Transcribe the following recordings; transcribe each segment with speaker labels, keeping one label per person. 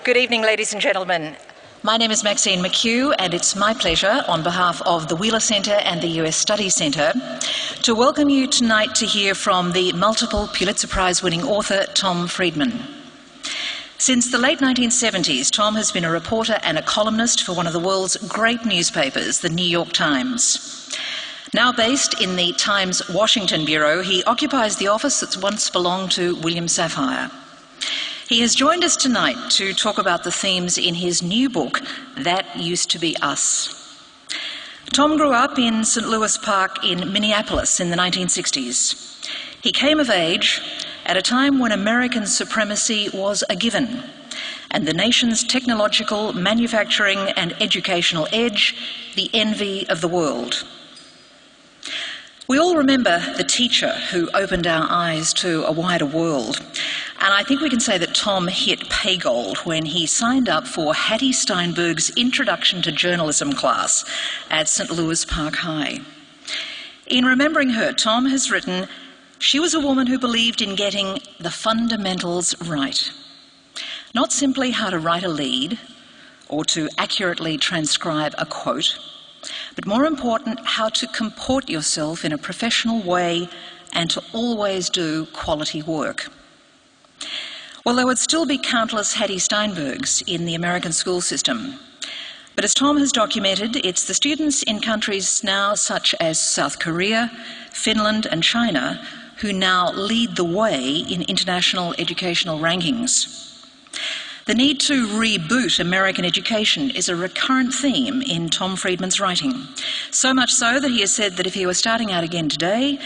Speaker 1: Good evening, ladies and gentlemen. My name is Maxine McKew, and it's my pleasure, on behalf of the Wheeler Centre and the US Studies Centre, to welcome you tonight to hear from the multiple Pulitzer Prize-winning author Tom Friedman. Since the late 1970s, Tom has been a reporter and a columnist for one of the world's great newspapers, the New York Times. Now based in the Times Washington Bureau, he occupies the office that once belonged to William Safire. He has joined us tonight to talk about the themes in his new book, That Used to Be Us. Tom grew up in St. Louis Park in Minneapolis in the 1960s. He came of age at a time when American supremacy was a given, and the nation's technological, manufacturing and educational edge, the envy of the world. We all remember the teacher who opened our eyes to a wider world, and I think we can say that Tom hit pay gold when he signed up for Hattie Steinberg's Introduction to Journalism class at St. Louis Park High. In remembering her, Tom has written, "She was a woman who believed in getting the fundamentals right. Not simply how to write a lead or to accurately transcribe a quote, but more important, how to comport yourself in a professional way and to always do quality work." Well, there would still be countless Hattie Steinbergs in the American school system. But as Tom has documented, it's the students in countries now such as South Korea, Finland and China who now lead the way in international educational rankings. The need to reboot American education is a recurrent theme in Tom Friedman's writing. So much so that he has said that if he were starting out again today,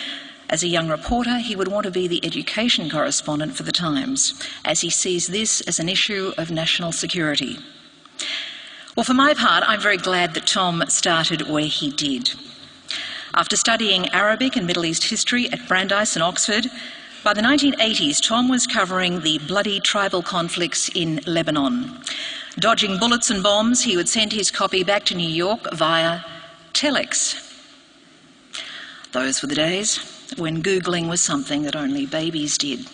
Speaker 1: as a young reporter, he would want to be the education correspondent for the Times, as he sees this as an issue of national security. Well, for my part, I'm very glad that Tom started where he did. After studying Arabic and Middle East history at Brandeis and Oxford, by the 1980s, Tom was covering the bloody tribal conflicts in Lebanon. Dodging bullets and bombs, he would send his copy back to New York via telex. Those were the days when Googling was something that only babies did.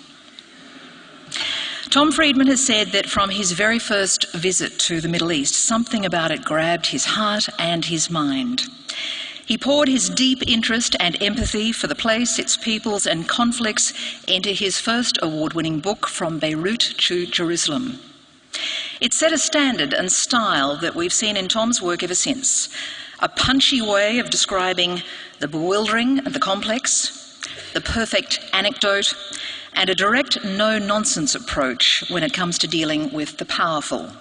Speaker 1: Tom Friedman has said that from his very first visit to the Middle East, something about it grabbed his heart and his mind. He poured his deep interest and empathy for the place, its peoples and conflicts into his first award-winning book, From Beirut to Jerusalem. It set a standard and style that we've seen in Tom's work ever since. A punchy way of describing the bewildering and the complex, the perfect anecdote, and a direct no-nonsense approach when it comes to dealing with the powerful.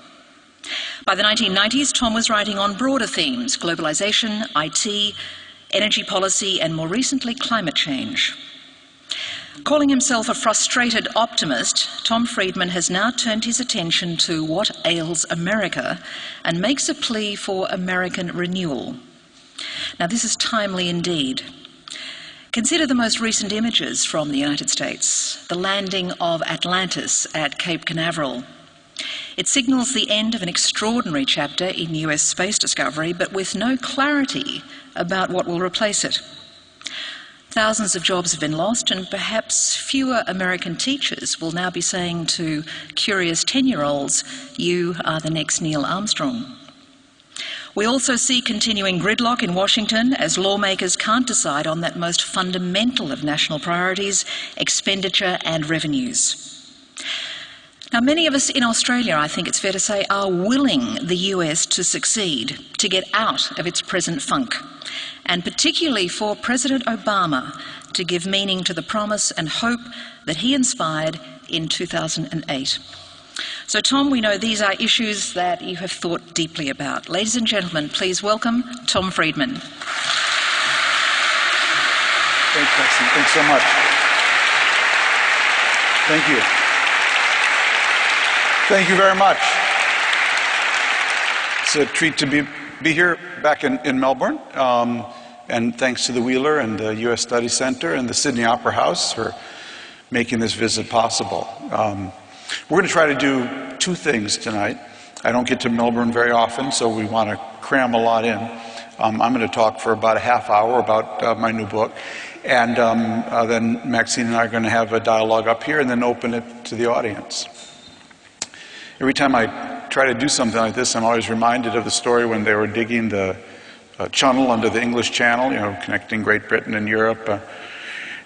Speaker 1: By the 1990s, Tom was writing on broader themes: globalization, IT, energy policy, and more recently, climate change. Calling himself a frustrated optimist, Tom Friedman has now turned his attention to what ails America and makes a plea for American renewal. Now, this is timely indeed. Consider the most recent images from the United States, the landing of Atlantis at Cape Canaveral. It signals the end of an extraordinary chapter in US space discovery, but with no clarity about what will replace it. Thousands of jobs have been lost, and perhaps fewer American teachers will now be saying to curious 10-year-olds, "You are the next Neil Armstrong." We also see continuing gridlock in Washington as lawmakers can't decide on that most fundamental of national priorities, expenditure and revenues. Now, many of us in Australia, I think it's fair to say, are willing the US to succeed, to get out of its present funk, and particularly for President Obama to give meaning to the promise and hope that he inspired in 2008. So, Tom, we know these are issues that you have thought deeply about. Ladies and gentlemen, please welcome Tom Friedman.
Speaker 2: Thanks, Maxine. Thanks so much. Thank you. Thank you very much. It's a treat to be here back in Melbourne. And thanks to the Wheeler and the US Studies Centre and the Sydney Opera House for making this visit possible. We're going to try to do two things tonight. I don't get to Melbourne very often, so we want to cram a lot in. I'm going to talk for about a half hour about my new book, and then Maxine and I are going to have a dialogue up here and then open it to the audience. Every time I try to do something like this, I'm always reminded of the story when they were digging the channel under the English Channel, connecting Great Britain and Europe.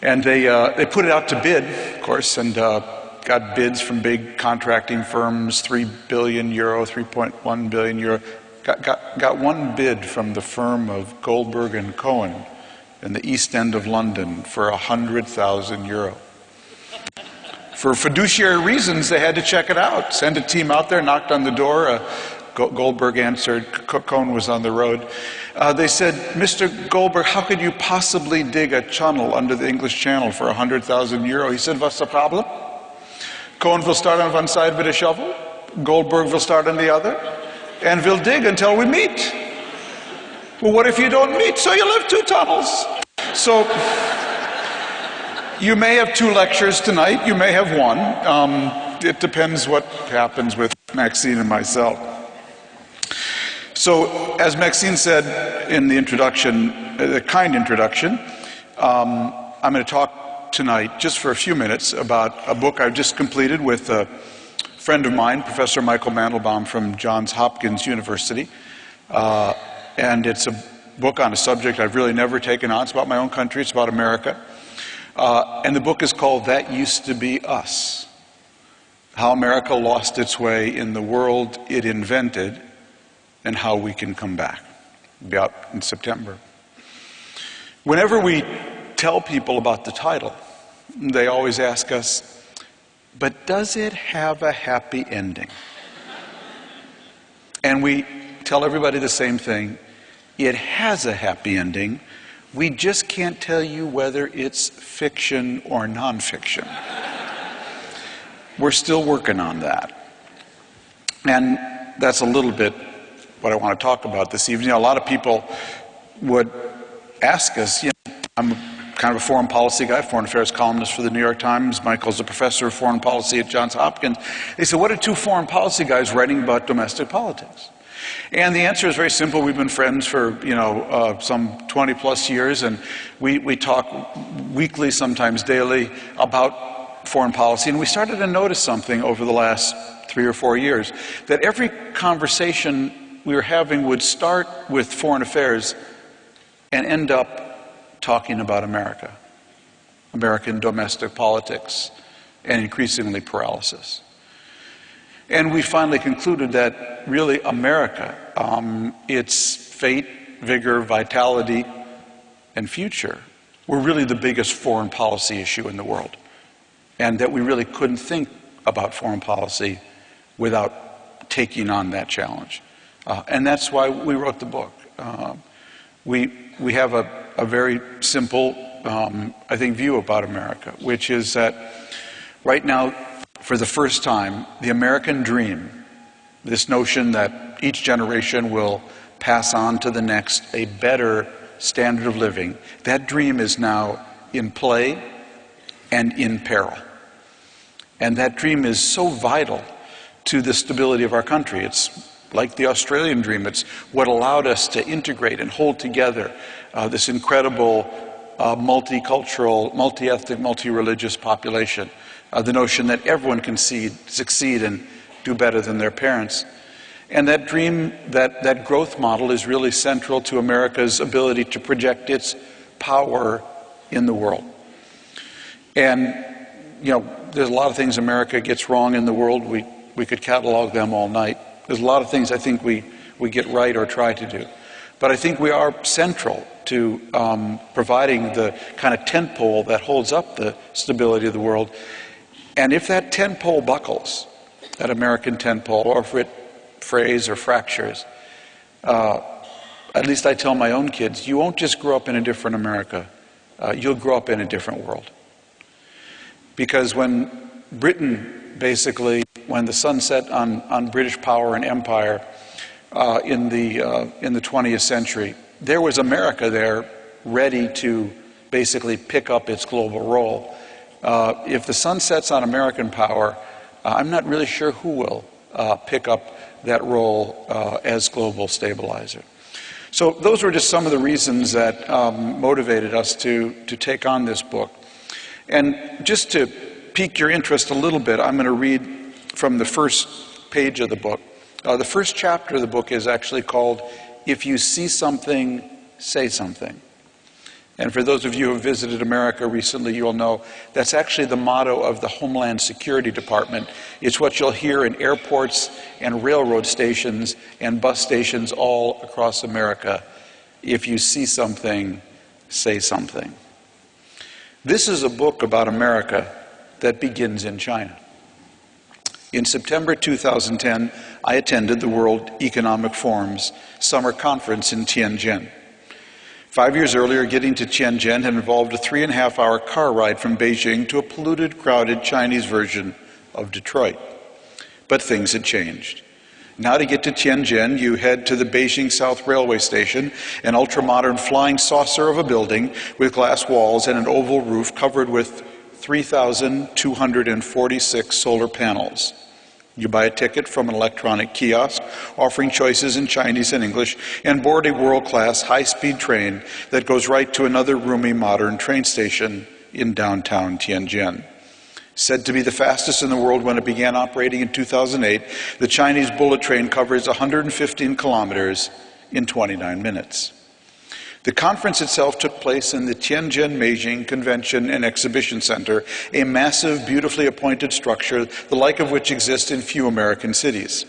Speaker 2: And they put it out to bid, of course, and got bids from big contracting firms, 3 billion euro, 3.1 billion euro. Got one bid from the firm of Goldberg and Cohen in the East End of London for 100,000 euro. For fiduciary reasons, they had to check it out. Send a team out there, knocked on the door. Goldberg answered, Cohen was on the road. They said, Mr. Goldberg, how could you possibly dig a tunnel under the English Channel for 100,000 euro? He said, what's the problem? Cohen will start on one side with a shovel, Goldberg will start on the other, and we'll dig until we meet. Well, what if you don't meet? So you'll have 2 tunnels. So you may have 2 lectures tonight, you may have 1. It depends what happens with Maxine and myself. So, as Maxine said in the introduction, the kind introduction, I'm going to talk tonight, just for a few minutes, about a book I've just completed with a friend of mine, Professor Michael Mandelbaum from Johns Hopkins University. And it's a book on a subject I've really never taken on. It's about my own country, it's about America. And the book is called That Used to Be Us: How America Lost Its Way in the World It Invented and How We Can Come Back. It'll be out in September. Whenever we tell people about the title, they always ask us, but does it have a happy ending? And we tell everybody the same thing. It has a happy ending. We just can't tell you whether it's fiction or nonfiction. We're still working on that. And that's a little bit what I want to talk about this evening. A lot of people would ask us, I'm kind of a foreign policy guy, foreign affairs columnist for the New York Times. Michael's a professor of foreign policy at Johns Hopkins. They said, what are 2 foreign policy guys writing about domestic politics? And the answer is very simple. We've been friends for, some 20 plus years, and we talk weekly, sometimes daily, about foreign policy. And we started to notice something over the last 3 or 4 years, that every conversation we were having would start with foreign affairs and end up talking about America, American domestic politics, and increasingly paralysis. And we finally concluded that really America, its fate, vigor, vitality, and future were really the biggest foreign policy issue in the world. And that we really couldn't think about foreign policy without taking on that challenge. And that's why we wrote the book. We have a very simple, I think, view about America, which is that right now, for the first time, the American dream, this notion that each generation will pass on to the next a better standard of living, that dream is now in play and in peril. And that dream is so vital to the stability of our country. It's like the Australian dream. It's what allowed us to integrate and hold together this incredible multicultural, multi-ethnic, multi-religious population. The notion that everyone can succeed and do better than their parents. And that dream, that growth model is really central to America's ability to project its power in the world. And, there's a lot of things America gets wrong in the world. We could catalog them all night. There's a lot of things I think we get right or try to do. But I think we are central to providing the kind of tentpole that holds up the stability of the world. And if that tentpole buckles, that American tentpole, or if it frays or fractures, at least I tell my own kids, you won't just grow up in a different America, you'll grow up in a different world. Because when Britain, basically, when the sun set on British power and empire in the 20th century, there was America there ready to basically pick up its global role. If the sun sets on American power, I'm not really sure who will pick up that role as global stabilizer. So those were just some of the reasons that motivated us to take on this book. And just to pique your interest a little bit, I'm going to read from the first page of the book, The first chapter of the book is actually called, "If You See Something, Say Something." And for those of you who have visited America recently, you'll know that's actually the motto of the Homeland Security Department. It's what you'll hear in airports and railroad stations and bus stations all across America. If you see something, say something. This is a book about America that begins in China. In September 2010, I attended the World Economic Forum's summer conference in Tianjin. 5 years earlier, getting to Tianjin had involved a 3.5-hour car ride from Beijing to a polluted, crowded Chinese version of Detroit. But things had changed. Now to get to Tianjin, you head to the Beijing South Railway Station, an ultra-modern flying saucer of a building with glass walls and an oval roof covered with 3,246 solar panels. You buy a ticket from an electronic kiosk offering choices in Chinese and English and board a world-class high-speed train that goes right to another roomy modern train station in downtown Tianjin. Said to be the fastest in the world when it began operating in 2008, the Chinese bullet train covers 115 kilometers in 29 minutes. The conference itself took place in the Tianjin Beijing Convention and Exhibition Center, a massive, beautifully appointed structure, the like of which exists in few American cities.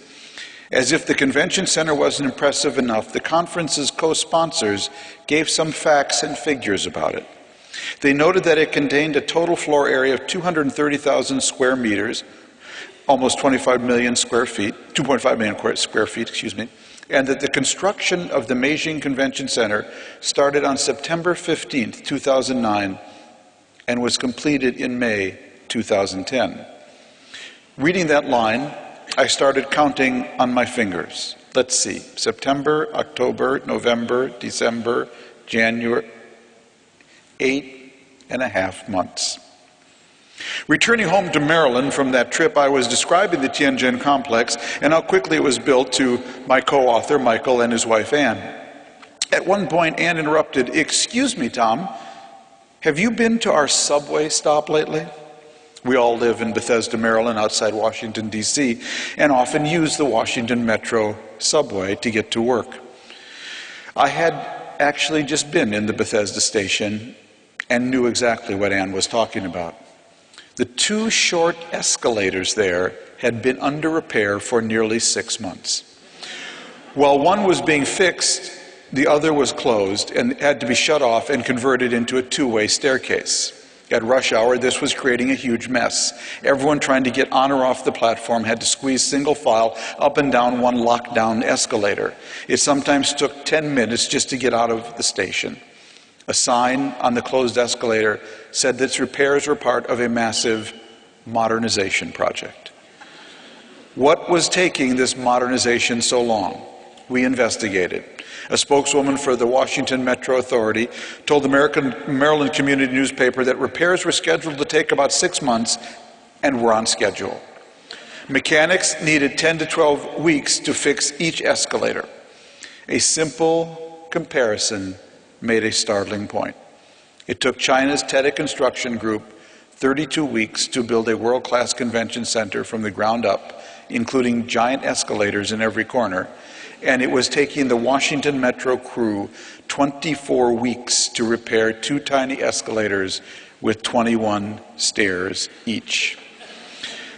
Speaker 2: As if the convention center wasn't impressive enough, the conference's co-sponsors gave some facts and figures about it. They noted that it contained a total floor area of 230,000 square meters, almost 25 million square feet, 2.5 million square feet, and that the construction of the Beijing Convention Center started on September 15th, 2009, and was completed in May 2010. Reading that line, I started counting on my fingers. Let's see, September, October, November, December, January, 8.5 months. Returning home to Maryland from that trip, I was describing the Tianjin complex and how quickly it was built to my co-author, Michael, and his wife, Anne. At one point, Anne interrupted, "Excuse me, Tom, have you been to our subway stop lately?" We all live in Bethesda, Maryland, outside Washington, D.C., and often use the Washington Metro subway to get to work. I had actually just been in the Bethesda station and knew exactly what Anne was talking about. The 2 short escalators there had been under repair for nearly 6 months. While one was being fixed, the other was closed and had to be shut off and converted into a 2-way staircase. At rush hour, this was creating a huge mess. Everyone trying to get on or off the platform had to squeeze single file up and down one locked-down escalator. It sometimes took 10 minutes just to get out of the station. A sign on the closed escalator said that its repairs were part of a massive modernization project. What was taking this modernization so long? We investigated. A spokeswoman for the Washington Metro Authority told the Maryland Community newspaper that repairs were scheduled to take about 6 months and were on schedule. Mechanics needed 10 to 12 weeks to fix each escalator. A simple comparison made a startling point. It took China's Teta Construction Group 32 weeks to build a world-class convention center from the ground up, including giant escalators in every corner, and it was taking the Washington Metro crew 24 weeks to repair 2 tiny escalators with 21 stairs each.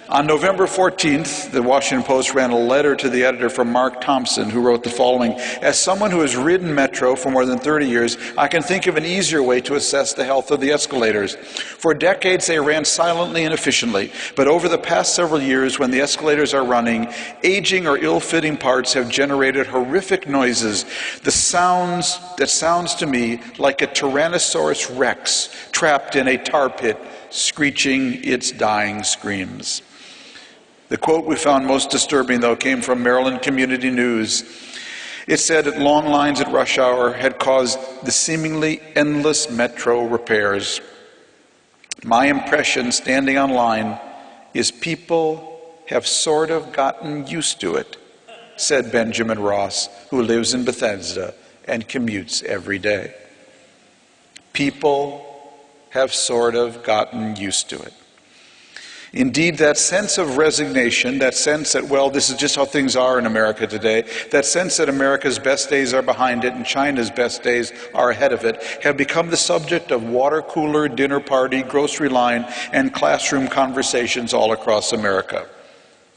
Speaker 2: On November 14th, the Washington Post ran a letter to the editor from Mark Thompson, who wrote the following: "As someone who has ridden Metro for more than 30 years, I can think of an easier way to assess the health of the escalators. For decades, they ran silently and efficiently, but over the past several years, when the escalators are running, aging or ill-fitting parts have generated horrific noises. That sounds to me like a Tyrannosaurus Rex trapped in a tar pit, screeching its dying screams." The quote we found most disturbing, though, came from Maryland Community News. It said that long lines at rush hour had caused the seemingly endless Metro repairs. "My impression standing on line is people have sort of gotten used to it," said Benjamin Ross, who lives in Bethesda and commutes every day. People have sort of gotten used to it. Indeed, that sense of resignation, that sense that, well, this is just how things are in America today, that sense that America's best days are behind it and China's best days are ahead of it, have become the subject of water cooler, dinner party, grocery line, and classroom conversations all across America.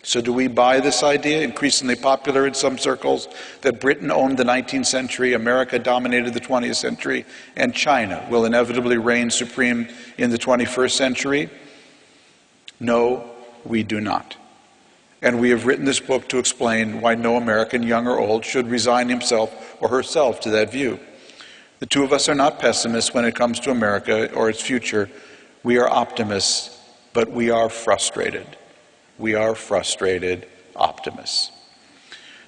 Speaker 2: So do we buy this idea, increasingly popular in some circles, that Britain owned the 19th century, America dominated the 20th century, and China will inevitably reign supreme in the 21st century? No, we do not. And we have written this book to explain why no American, young or old, should resign himself or herself to that view. The two of us are not pessimists when it comes to America or its future. We are optimists, but we are frustrated. We are frustrated optimists.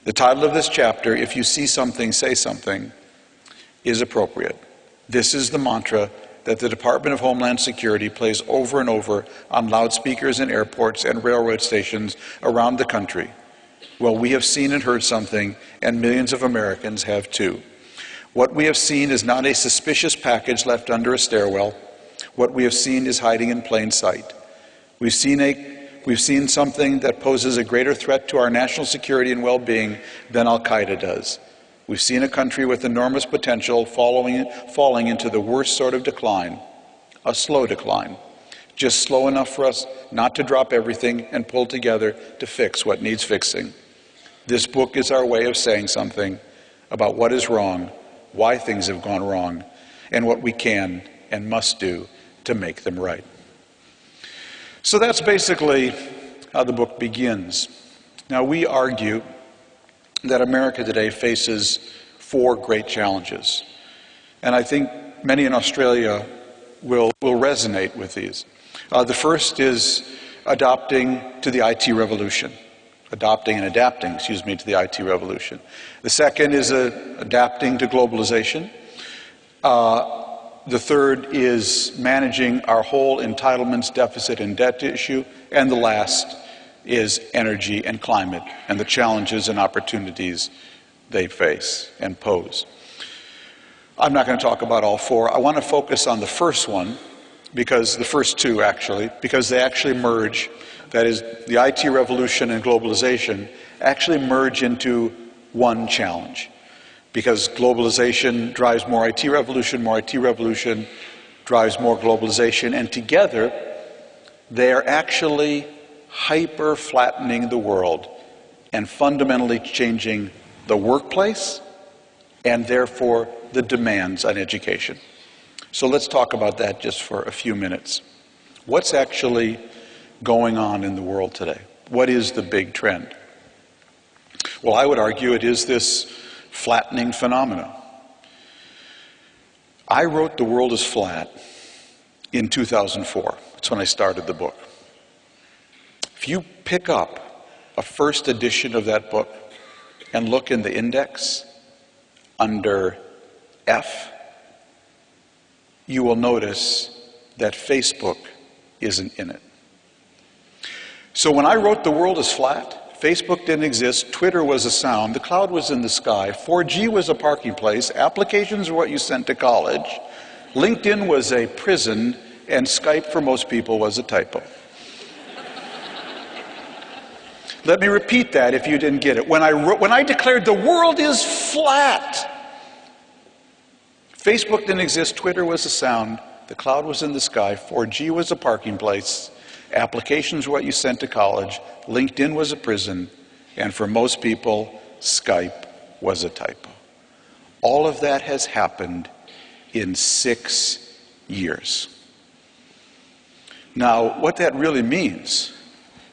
Speaker 2: The title of this chapter, If You See Something, Say Something, is appropriate. This is the mantra that the Department of Homeland Security plays over and over on loudspeakers in airports and railroad stations around the country. Well, we have seen and heard something, and millions of Americans have too. What we have seen is not a suspicious package left under a stairwell. What we have seen is hiding in plain sight. We've seen something that poses a greater threat to our national security and well-being than Al-Qaeda does. We've seen a country with enormous potential falling into the worst sort of decline, a slow decline, just slow enough for us not to drop everything and pull together to fix what needs fixing. This book is our way of saying something about what is wrong, why things have gone wrong, and what we can and must do to make them right. So that's basically how the book begins. Now, we argue that America today faces four great challenges. And I think many in Australia will resonate with these. The first is adapting to the IT revolution. Adapting to the IT revolution. The second is adapting to globalization. The third is managing our whole entitlements, deficit, and debt issue. And the last is energy and climate and the challenges and opportunities they face and pose. I'm not going to talk about all four. I want to focus on the first one, because the first two actually, because they actually merge. That is, the IT revolution and globalization actually merge into one challenge. Because globalization drives more IT revolution drives more globalization, and together they are actually hyper-flattening the world and fundamentally changing the workplace and therefore the demands on education. So let's talk about that just for a few minutes. What's actually going on in the world today? What is the big trend? Well, I would argue it is this flattening phenomenon. I wrote The World is Flat in 2004. That's when I started the book. If you pick up a first edition of that book and look in the index under F, you will notice that Facebook isn't in it. So when I wrote The World is Flat, Facebook didn't exist, Twitter was a sound, the cloud was in the sky, 4G was a parking place, applications were what you sent to college, LinkedIn was a prison, and Skype for most people was a typo. Let me repeat that if you didn't get it. When I declared the world is flat, Facebook didn't exist, Twitter was a sound, the cloud was in the sky, 4G was a parking place, applications were what you sent to college, LinkedIn was a prison, and for most people, Skype was a typo. All of that has happened in 6 years. Now, what that really means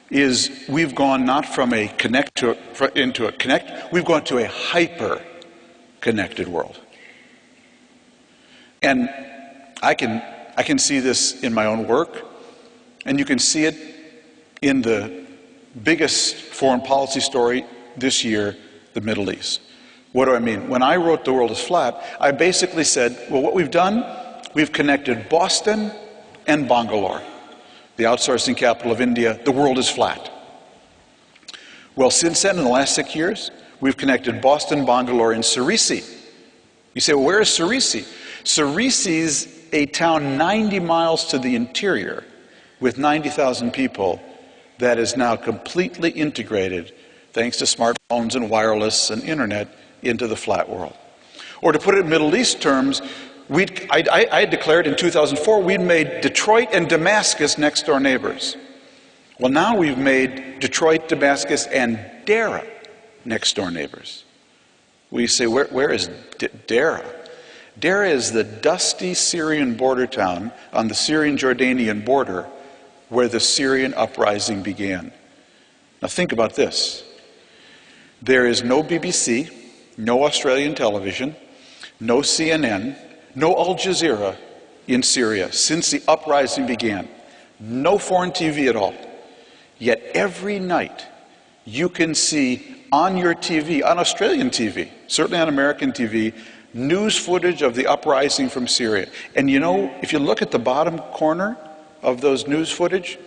Speaker 2: is we've gone not from a we've gone to a hyper-connected world. And I can see this in my own work, and you can see it in the biggest foreign policy story this year, the Middle East. What do I mean? When I wrote The World is Flat, I basically said, well, what we've done, we've connected Boston and Bangalore, the outsourcing capital of India. The world is flat. Well, since then, in the last 6 years, we've connected Boston, Bangalore, and Surisi. You say, well, where is Surisi? Surisi's a town 90 miles to the interior, with 90,000 people that is now completely integrated, thanks to smartphones and wireless and internet, into the flat world. Or to put it in Middle East terms, I declared in 2004 we'd made Detroit and Damascus next door neighbors. Well, now we've made Detroit, Damascus, and Dera next door neighbors. We say, where is Dera? Dera is the dusty Syrian border town on the Syrian-Jordanian border where the Syrian uprising began. Now think about this. There is no BBC, no Australian television, no CNN, no Al Jazeera in Syria since the uprising began. No foreign TV at all. Yet every night you can see on your TV, on Australian TV, certainly on American TV, news footage of the uprising from Syria. And you know, if you look at the bottom corner of those news footage,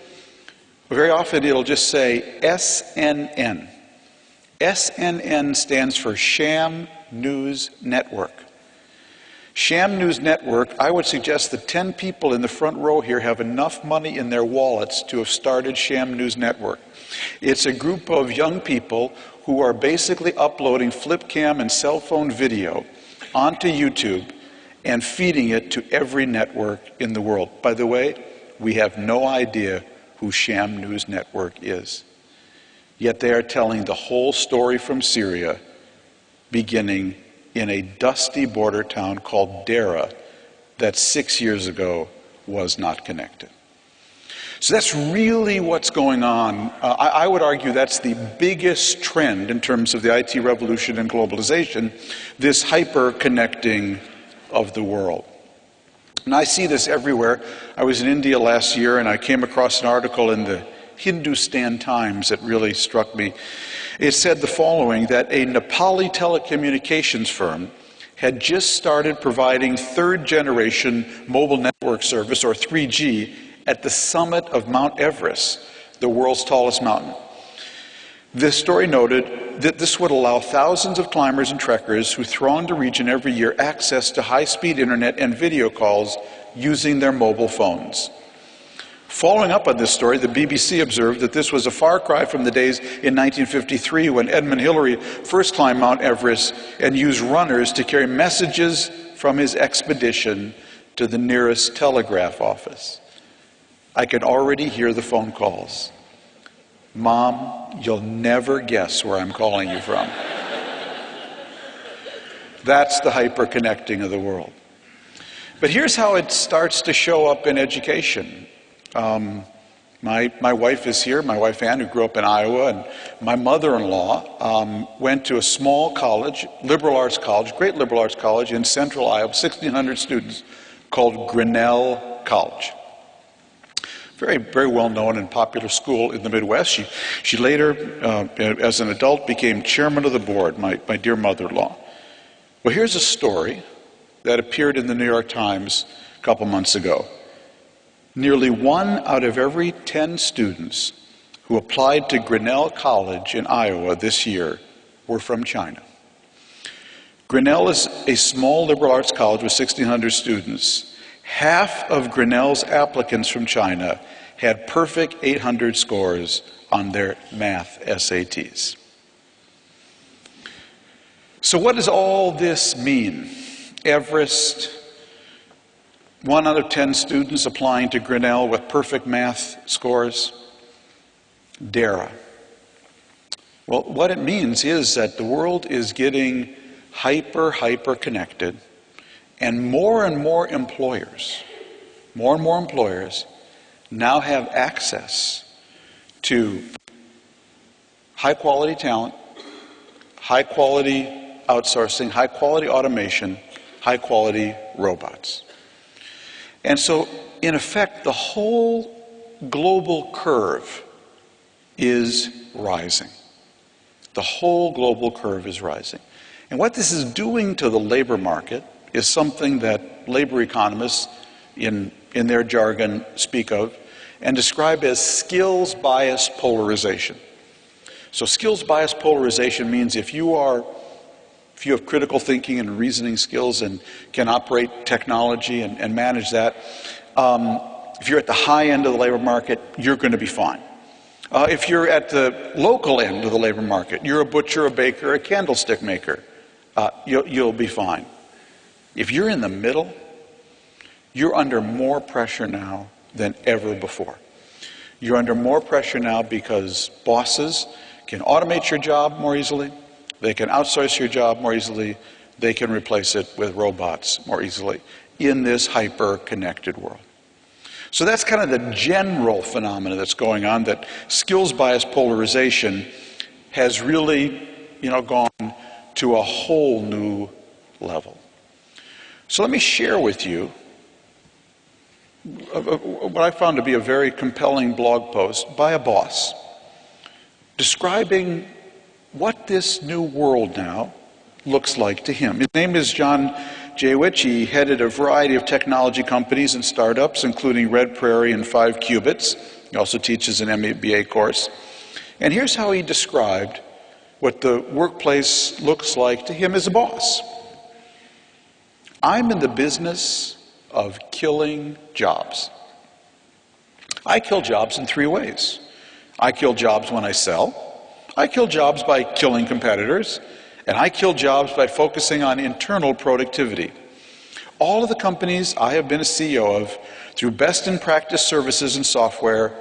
Speaker 2: very often it'll just say SNN. SNN stands for Sham News Network. Sham News Network, I would suggest that 10 people in the front row here have enough money in their wallets to have started Sham News Network. It's a group of young people who are basically uploading flip cam and cell phone video onto YouTube and feeding it to every network in the world. By the way, we have no idea who Sham News Network is. Yet they are telling the whole story from Syria, beginning in a dusty border town called Dera that 6 years ago was not connected. So that's really what's going on. I would argue that's the biggest trend in terms of the IT revolution and globalization, this hyper-connecting of the world. And I see this everywhere. I was in India last year and I came across an article in the Hindustan Times that really struck me. It said the following, that a Nepali telecommunications firm had just started providing third-generation mobile network service, or 3G, at the summit of Mount Everest, the world's tallest mountain. This story noted that this would allow thousands of climbers and trekkers who throng the region every year access to high-speed internet and video calls using their mobile phones. Following up on this story, the BBC observed that this was a far cry from the days in 1953 when Edmund Hillary first climbed Mount Everest and used runners to carry messages from his expedition to the nearest telegraph office. I can already hear the phone calls. Mom, you'll never guess where I'm calling you from. That's the hyper-connecting of the world. But here's how it starts to show up in education. My wife is here, my wife Ann, who grew up in Iowa, and my mother-in-law went to a small college, liberal arts college, great liberal arts college in central Iowa, 1,600 students, called Grinnell College. Very, very well-known and popular school in the Midwest. She later, as an adult, became chairman of the board, my dear mother-in-law. Well, here's a story that appeared in the New York Times a couple months ago. Nearly 1 out of every 10 students who applied to Grinnell College in Iowa this year were from China. Grinnell is a small liberal arts college with 1,600 students. Half of Grinnell's applicants from China had perfect 800 scores on their math SATs. So what does all this mean? Everest, 1 out of 10 students applying to Grinnell with perfect math scores. Dara. Well, what it means is that the world is getting hyper connected, and more employers now have access to high quality talent, high quality outsourcing, high quality automation, high quality robots. And so, in effect, the whole global curve is rising. The whole global curve is rising. And what this is doing to the labor market is something that labor economists in their jargon speak of and describe as skills-biased polarization. So skills-biased polarization means if you have critical thinking and reasoning skills and can operate technology and manage that, If you're at the high end of the labor market, you're going to be fine. If you're at the local end of the labor market, you're a butcher, a baker, a candlestick maker, you'll be fine. If you're in the middle, you're under more pressure now than ever before. You're under more pressure now because bosses can automate your job more easily, they can outsource your job more easily, they can replace it with robots more easily in this hyper-connected world. So that's kind of the general phenomenon that's going on, that skills-biased polarization has really, gone to a whole new level. So let me share with you what I found to be a very compelling blog post by a boss describing what this new world now looks like to him. His name is John Jawich. He headed a variety of technology companies and startups, including Red Prairie and 5 Qubits. He also teaches an MBA course. And here's how he described what the workplace looks like to him as a boss. I'm in the business of killing jobs. I kill jobs in 3 ways. I kill jobs when I sell. I kill jobs by killing competitors. And I kill jobs by focusing on internal productivity. All of the companies I have been a CEO of, through best-in-practice services and software,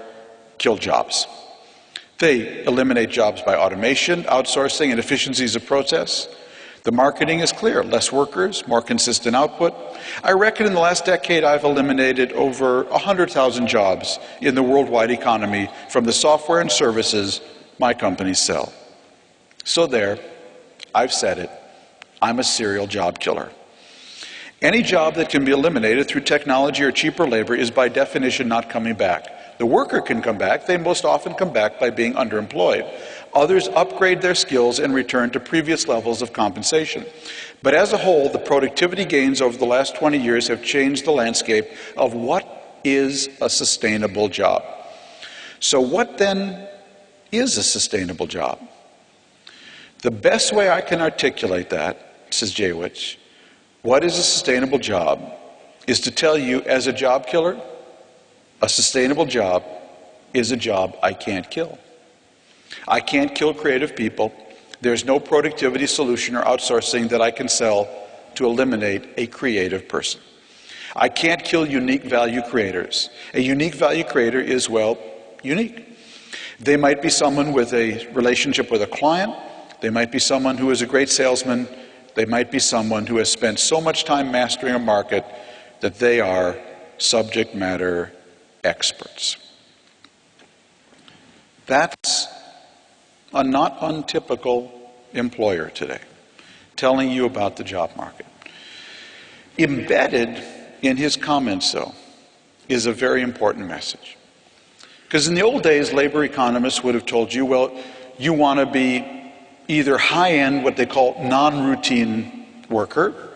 Speaker 2: kill jobs. They eliminate jobs by automation, outsourcing, and efficiencies of process. The marketing is clear: less workers, more consistent output. I reckon in the last decade I've eliminated over 100,000 jobs in the worldwide economy from the software and services my companies sell. So there, I've said it, I'm a serial job killer. Any job that can be eliminated through technology or cheaper labor is by definition not coming back. The worker can come back. They most often come back by being underemployed. Others upgrade their skills and return to previous levels of compensation. But as a whole, the productivity gains over the last 20 years have changed the landscape of what is a sustainable job. So what then is a sustainable job? The best way I can articulate that, says Jawich, what is a sustainable job, is to tell you, as a job killer, a sustainable job is a job I can't kill. I can't kill creative people. There's no productivity solution or outsourcing that I can sell to eliminate a creative person. I can't kill unique value creators. A unique value creator is, well, unique. They might be someone with a relationship with a client. They might be someone who is a great salesman. They might be someone who has spent so much time mastering a market that they are subject matter experts. That's a not untypical employer today, telling you about the job market. Embedded in his comments, though, is a very important message. Because in the old days, labor economists would have told you, well, you want to be either high-end, what they call non-routine worker,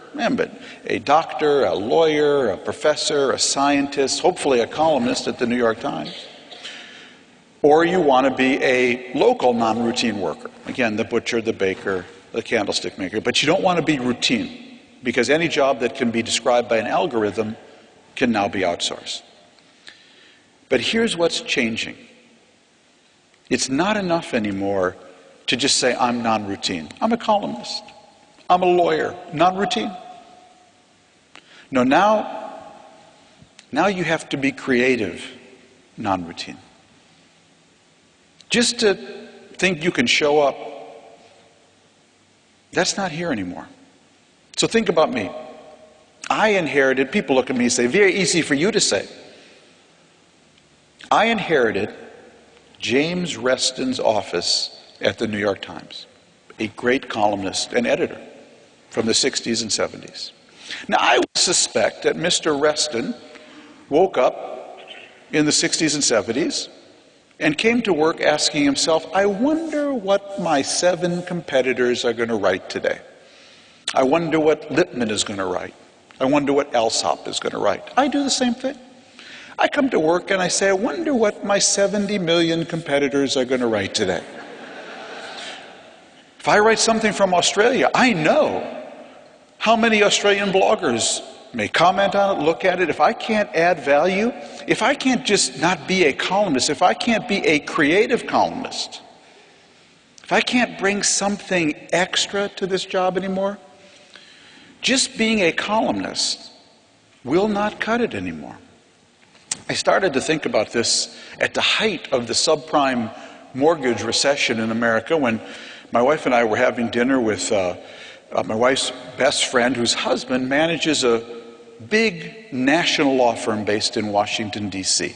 Speaker 2: a doctor, a lawyer, a professor, a scientist, hopefully a columnist at the New York Times. Or you want to be a local non-routine worker. Again, the butcher, the baker, the candlestick maker. But you don't want to be routine, because any job that can be described by an algorithm can now be outsourced. But here's what's changing. It's not enough anymore to just say, I'm non-routine. I'm a columnist. I'm a lawyer. Non-routine. No, now you have to be creative, non-routine. Just to think you can show up, that's not here anymore. So think about me. I inherited, people look at me and say, very easy for you to say. I inherited James Reston's office at the New York Times, a great columnist and editor from the 60s and 70s. Now, I would suspect that Mr. Reston woke up in the 60s and 70s and came to work asking himself, I wonder what my 7 competitors are going to write today. I wonder what Lippmann is going to write. I wonder what Alsop is going to write. I do the same thing. I come to work and I say, I wonder what my 70 million competitors are going to write today. If I write something from Australia, I know how many Australian bloggers may comment on it, look at it. If I can't add value, if I can't just not be a columnist, if I can't be a creative columnist, if I can't bring something extra to this job anymore, just being a columnist will not cut it anymore. I started to think about this at the height of the subprime mortgage recession in America, when my wife and I were having dinner with my wife's best friend, whose husband manages a big national law firm based in Washington, D.C.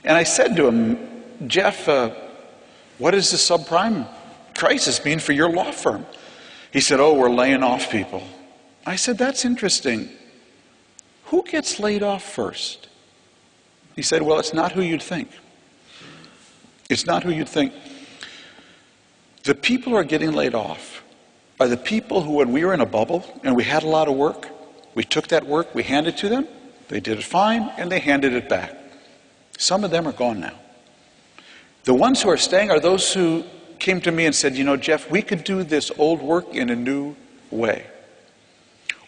Speaker 2: And I said to him, Jeff, what does the subprime crisis mean for your law firm? He said, oh, we're laying off people. I said, that's interesting. Who gets laid off first? He said, well, it's not who you'd think. It's not who you'd think. The people who are getting laid off are the people who, when we were in a bubble and we had a lot of work, we took that work, we handed it to them, they did it fine, and they handed it back. Some of them are gone now. The ones who are staying are those who came to me and said, you know, Jeff, we could do this old work in a new way.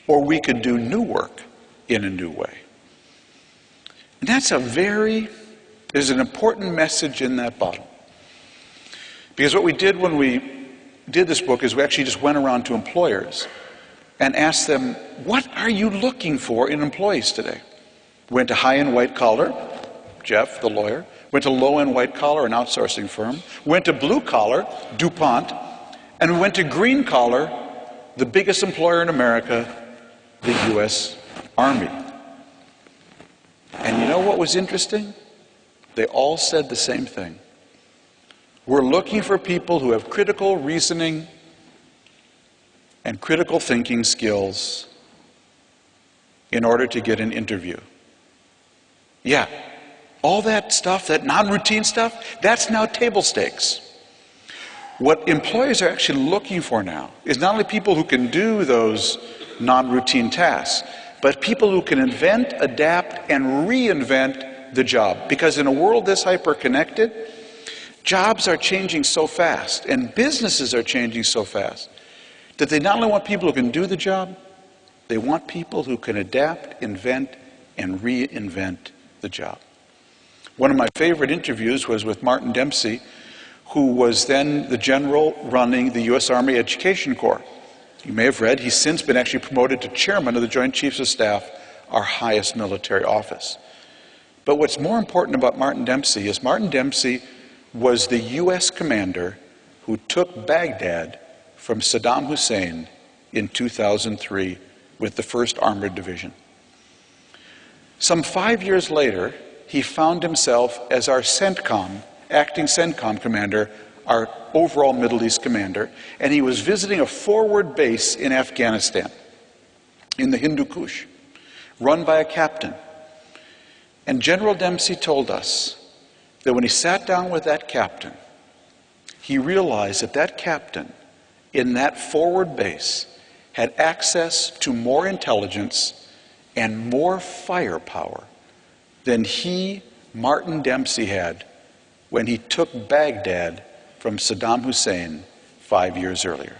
Speaker 2: Or we could do new work in a new way. And there's an important message in that bottle. Because what we did when we did this book is we actually just went around to employers and asked them, what are you looking for in employees today? Went to high-end white-collar, Jeff, the lawyer. Went to low-end white-collar, an outsourcing firm. Went to blue-collar, DuPont. And we went to green-collar, the biggest employer in America, the U.S. Army. And you know what was interesting? They all said the same thing. We're looking for people who have critical reasoning and critical thinking skills in order to get an interview. Yeah, all that stuff, that non-routine stuff, that's now table stakes. What employers are actually looking for now is not only people who can do those non-routine tasks, but people who can invent, adapt, and reinvent the job. Because in a world this hyper-connected, jobs are changing so fast, and businesses are changing so fast, that they not only want people who can do the job, they want people who can adapt, invent, and reinvent the job. One of my favorite interviews was with Martin Dempsey, who was then the general running the U.S. Army Education Corps. You may have read, he's since been actually promoted to chairman of the Joint Chiefs of Staff, our highest military office. But what's more important about Martin Dempsey is Martin Dempsey was the U.S. commander who took Baghdad from Saddam Hussein in 2003 with the 1st Armored Division. Some 5 years later, he found himself as our CENTCOM, acting CENTCOM commander, our overall Middle East commander, and he was visiting a forward base in Afghanistan, in the Hindu Kush, run by a captain. And General Dempsey told us that when he sat down with that captain, he realized that that captain in that forward base had access to more intelligence and more firepower than he, Martin Dempsey, had when he took Baghdad from Saddam Hussein 5 years earlier.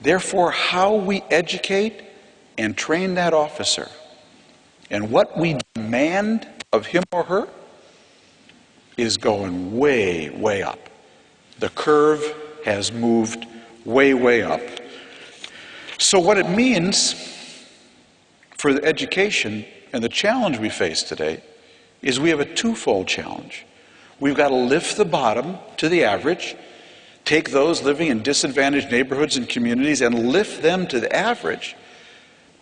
Speaker 2: Therefore, how we educate and train that officer and what we demand of him or her is going way, way up. The curve has moved way, way up. So what it means for the education and the challenge we face today is we have a twofold challenge. We've got to lift the bottom to the average, take those living in disadvantaged neighborhoods and communities and lift them to the average.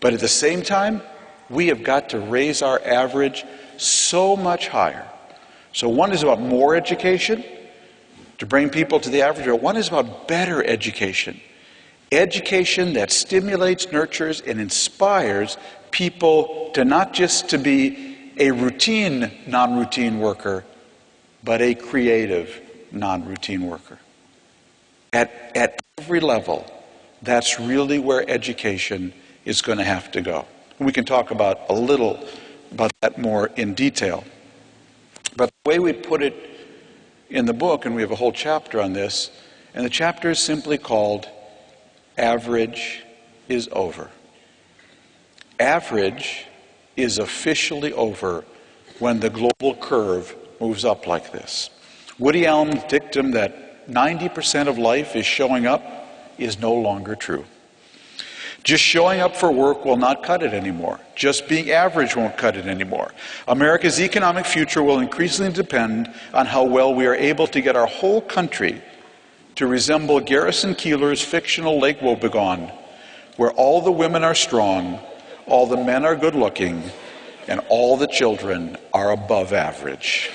Speaker 2: But at the same time, we have got to raise our average so much higher. So one is about more education to bring people to the average, or one is about better education. Education that stimulates, nurtures, and inspires people to not just to be a routine, non-routine worker, but a creative, non-routine worker. At every level, that's really where education is going to have to go. We can talk about a little about that more in detail. But the way we put it in the book, and we have a whole chapter on this, and the chapter is simply called Average is Over. Average is officially over when the global curve moves up like this. Woody Allen's dictum that 90% of life is showing up is no longer true. Just showing up for work will not cut it anymore. Just being average won't cut it anymore. America's economic future will increasingly depend on how well we are able to get our whole country to resemble Garrison Keillor's fictional Lake Wobegon, where all the women are strong, all the men are good-looking, and all the children are above average.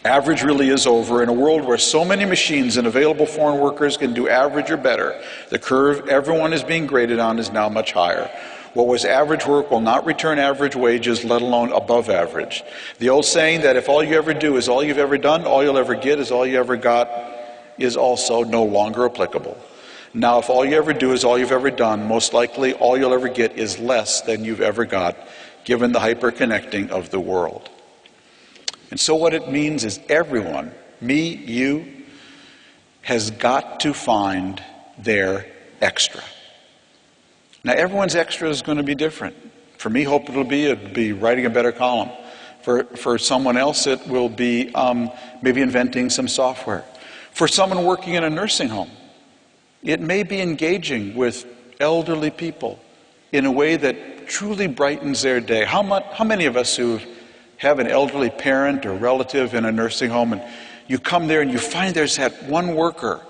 Speaker 2: Average really is over in a world where so many machines and available foreign workers can do average or better. The curve everyone is being graded on is now much higher. What was average work will not return average wages, let alone above average. The old saying that if all you ever do is all you've ever done, all you'll ever get is all you ever got, is also no longer applicable. Now, if all you ever do is all you've ever done, most likely all you'll ever get is less than you've ever got, given the hyperconnecting of the world. And so what it means is everyone, me, you, has got to find their extra. Now, everyone's extra is going to be different. For me, hope it'll be writing a better column. For someone else, it will be maybe inventing some software. For someone working in a nursing home, it may be engaging with elderly people in a way that truly brightens their day. How many of us who have an elderly parent or relative in a nursing home, and you come there and you find there's that one worker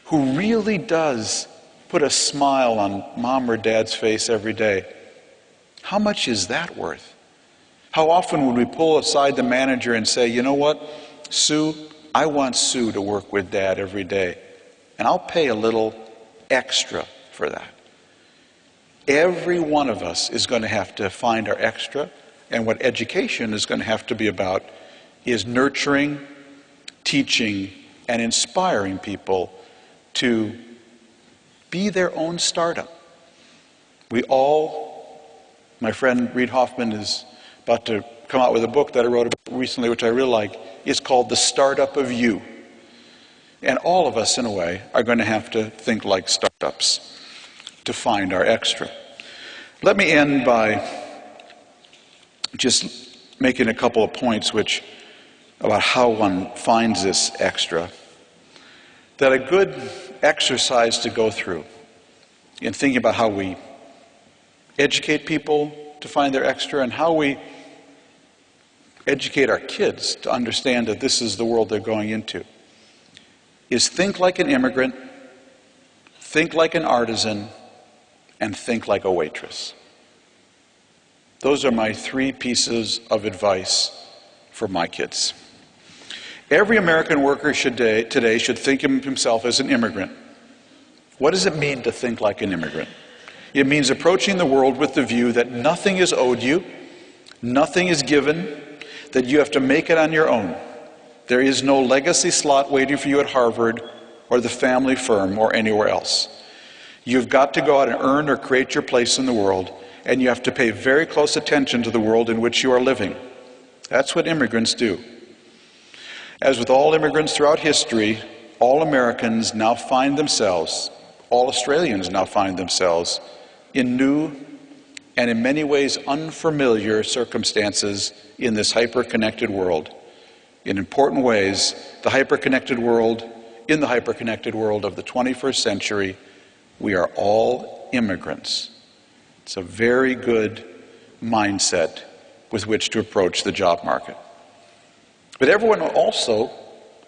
Speaker 2: who really does put a smile on mom or dad's face every day? How much is that worth? How often would we pull aside the manager and say, you know what, Sue, I want Sue to work with Dad every day, and I'll pay a little extra for that. Every one of us is going to have to find our extra. And what education is going to have to be about is nurturing, teaching, and inspiring people to be their own startup. My friend Reid Hoffman is about to come out with a book that I wrote about recently, which I really like. It's called The Startup of You. And all of us, in a way, are going to have to think like startups to find our extra. Let me end by just making a couple of points about how one finds this extra. That a good exercise to go through in thinking about how we educate people to find their extra and how we educate our kids to understand that this is the world they're going into is think like an immigrant, think like an artisan, and think like a waitress. Those are my 3 pieces of advice for my kids. Every American worker today should think of himself as an immigrant. What does it mean to think like an immigrant? It means approaching the world with the view that nothing is owed you, nothing is given, that you have to make it on your own. There is no legacy slot waiting for you at Harvard or the family firm or anywhere else. You've got to go out and earn or create your place in the world, and you have to pay very close attention to the world in which you are living. That's what immigrants do. As with all immigrants throughout history, all Americans now find themselves, all Australians now find themselves, in new and in many ways unfamiliar circumstances in this hyper-connected world. In important ways, in the hyper-connected world of the 21st century, we are all immigrants. It's a very good mindset with which to approach the job market. But everyone also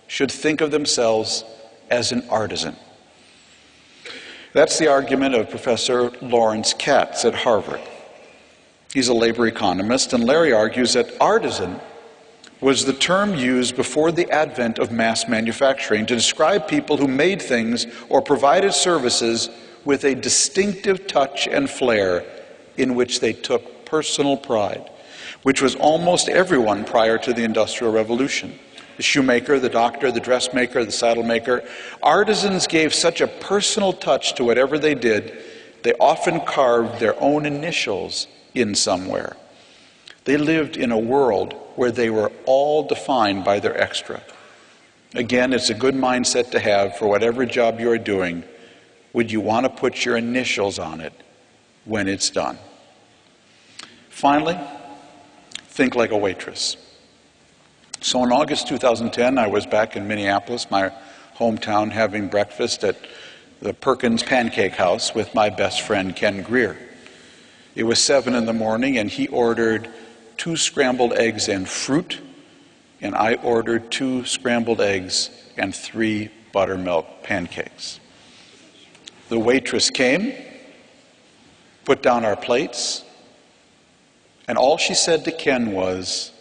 Speaker 2: should think of themselves as an artisan. That's the argument of Professor Lawrence Katz at Harvard. He's a labor economist, and Larry argues that artisan was the term used before the advent of mass manufacturing to describe people who made things or provided services with a distinctive touch and flair in which they took personal pride, which was almost everyone prior to the Industrial Revolution. The shoemaker, the doctor, the dressmaker, the saddle maker. Artisans gave such a personal touch to whatever they did, they often carved their own initials in somewhere. They lived in a world where they were all defined by their extra. Again, it's a good mindset to have for whatever job you're doing. Would you want to put your initials on it when it's done. Finally, think like a waitress. So in August 2010, I was back in Minneapolis, my hometown, having breakfast at the Perkins Pancake House with my best friend, Ken Greer. It was 7 in the morning, and he ordered 2 scrambled eggs and fruit, and I ordered 2 scrambled eggs and 3 buttermilk pancakes. The waitress came, put down our plates, and all she said to Ken was,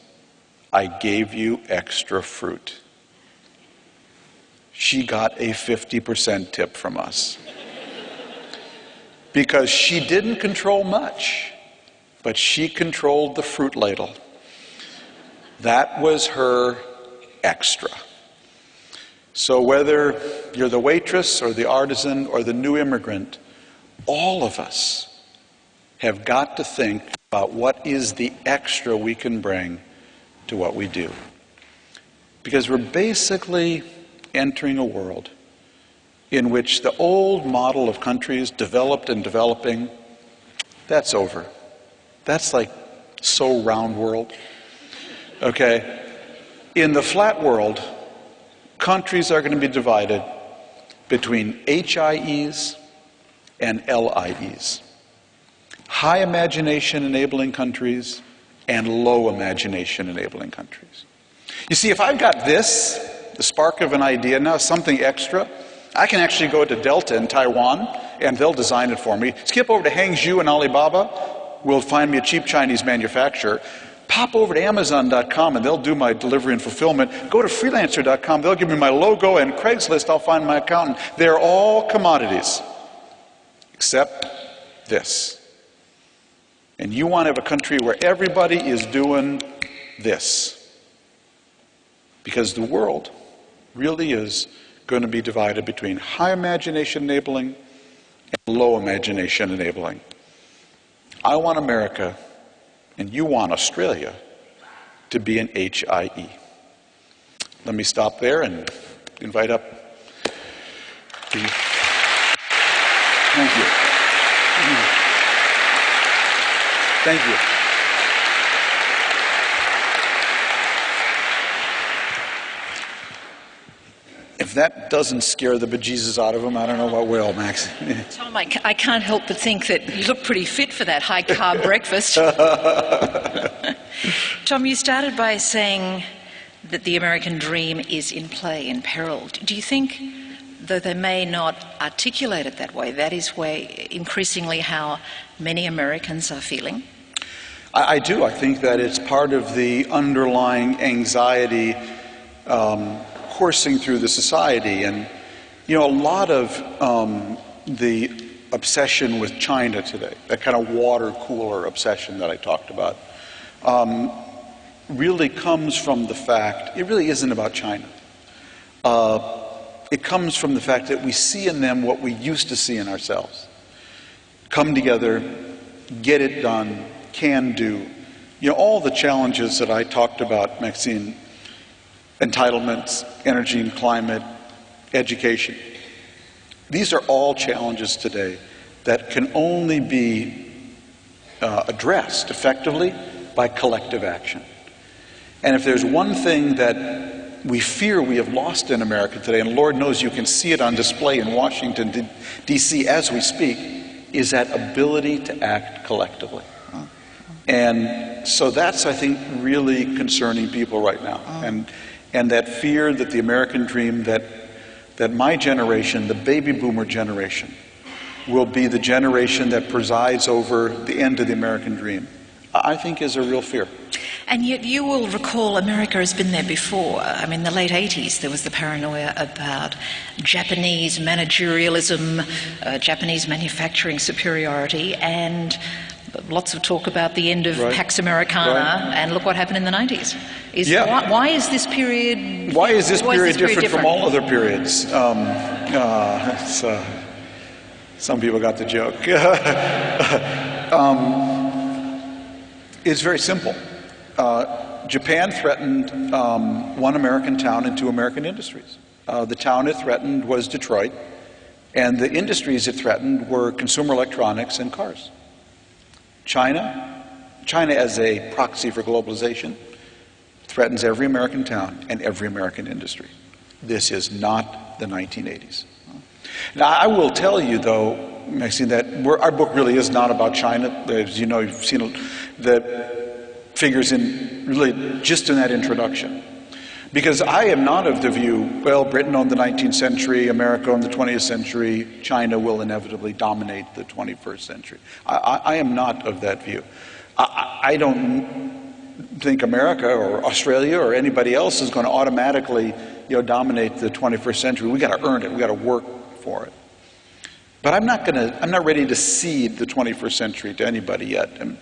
Speaker 2: "I gave you extra fruit." She got a 50% tip from us. Because she didn't control much, but she controlled the fruit ladle. That was her extra. So whether you're the waitress or the artisan or the new immigrant, all of us have got to think about what is the extra we can bring to what we do. Because we're basically entering a world in which the old model of countries, developed and developing, that's over. That's like so round world. Okay? In the flat world, countries are going to be divided between HIEs and LIEs. High imagination enabling countries and low imagination enabling countries. You see, if I've got this, the spark of an idea now, something extra, I can actually go to Delta in Taiwan and they'll design it for me. Skip over to Hangzhou and Alibaba, we'll find me a cheap Chinese manufacturer. Pop over to Amazon.com and they'll do my delivery and fulfillment. Go to Freelancer.com, they'll give me my logo, and Craigslist, I'll find my accountant. They're all commodities, except this. And you want to have a country where everybody is doing this. Because the world really is going to be divided between high imagination enabling and low imagination enabling. I want America, and you want Australia, to be an HIE. Let me stop there and invite up the... Thank you. Thank you. If that doesn't scare the bejesus out of them, I don't know what will, Max.
Speaker 1: Tom, I can't help but think that you look pretty fit for that high-carb breakfast. Tom, you started by saying that the American dream is in play, in peril. Do you think, though they may not articulate it that way, that is increasingly how many Americans are feeling?
Speaker 2: I do. I think that it's part of the underlying anxiety coursing through the society. And, you know, a lot of the obsession with China today, that kind of water cooler obsession that I talked about, really comes from the fact, it really isn't about China. It comes from the fact that we see in them what we used to see in ourselves. Come together, get it done, can do. You know, all the challenges that I talked about, Maxine, entitlements, energy and climate, education. These are all challenges today that can only be addressed effectively by collective action. And if there's one thing that we fear we have lost in America today, and Lord knows you can see it on display in Washington, D.C. as we speak, is that ability to act collectively. And so that's, I think, really concerning people right now. And that fear that the American dream, that my generation, the baby boomer generation, will be the generation that presides over the end of the American dream, I think is a real fear.
Speaker 1: And yet you will recall America has been there before. I mean, in the late 80s, there was the paranoia about Japanese managerialism, Japanese manufacturing superiority, and lots of talk about the end of Pax Americana, and look what happened in the 90s. Why is this period...
Speaker 2: Why is this period different from all other periods? Some people got the joke. It's very simple. Japan threatened one American town and 2 American industries. The town it threatened was Detroit, and the industries it threatened were consumer electronics and cars. China as a proxy for globalization threatens every American town and every American industry. This is not the 1980s. Now, I will tell you, though, Maxine, that our book really is not about China. As you know, you've seen the figures really just in that introduction. Because I am not of the view, well, Britain owned the 19th century, America owned the 20th century, China will inevitably dominate the 21st century. I am not of that view. I don't think America or Australia or anybody else is going to automatically, dominate the 21st century. We got to earn it. We got to work for it. But I'm not ready to cede the 21st century to anybody yet. And